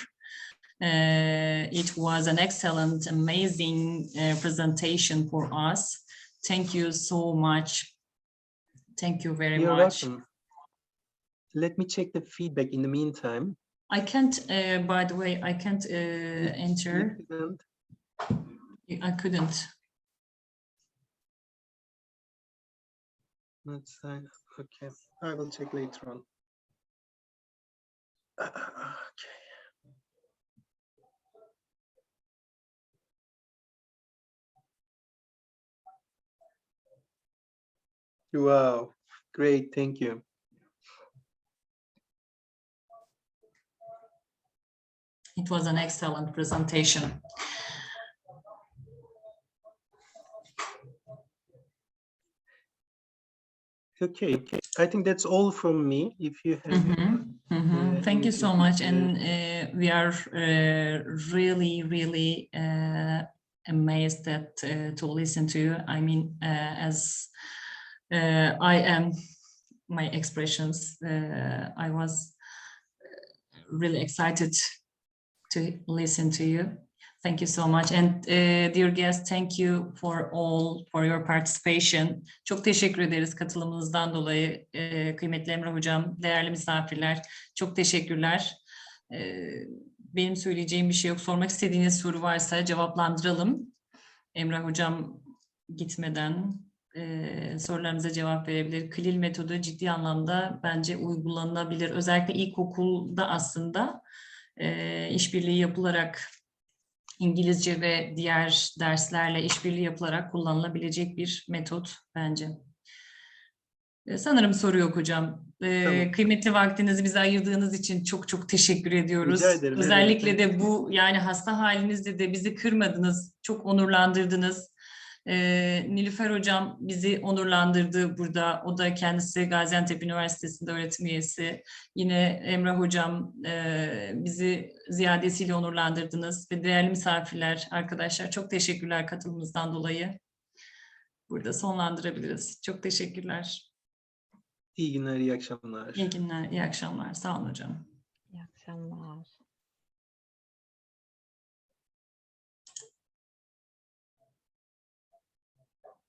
It was an excellent, amazing presentation for us. Thank you so much. Thank you very You're much. welcome. Let me check the feedback in the meantime. I can't, by the way, I can't enter. I couldn't. That's fine. Okay, I will check later on. Okay. Wow, great, thank you. It was an excellent presentation. Okay, I think that's all from me. If you have Thank you so much, and we are really amazed that to listen to you. I mean, as I am, my expressions, I was really excited to listen to you. Thank you so much. And dear guests, thank you for your participation. Çok teşekkür ederiz katılımınızdan dolayı. Kıymetli Emrah Hocam, değerli misafirler, çok teşekkürler. Benim söyleyeceğim bir şey yok. Sormak istediğiniz soru varsa cevaplandıralım. Emrah Hocam gitmeden sorularınıza cevap verebilir. Khalil metodu ciddi anlamda bence uygulanabilir. Özellikle ilkokulda aslında işbirliği yapılarak İngilizce ve diğer derslerle işbirliği yapılarak kullanılabilecek bir metot bence. Sanırım soru yok hocam. Tamam. Kıymetli vaktinizi bize ayırdığınız için çok teşekkür ediyoruz. Rica ederim. Özellikle de bu yani hasta halinizde de bizi kırmadınız. Çok onurlandırdınız. Nilüfer hocam bizi onurlandırdı burada. O da kendisi Gaziantep Üniversitesi'nde öğretim üyesi. Yine Emrah hocam bizi ziyadesiyle onurlandırdınız. Ve değerli misafirler, arkadaşlar çok teşekkürler katılımınızdan dolayı. Burada sonlandırabiliriz. Çok teşekkürler. İyi günler, iyi akşamlar. İyi günler, iyi akşamlar. Sağ olun hocam. İyi akşamlar.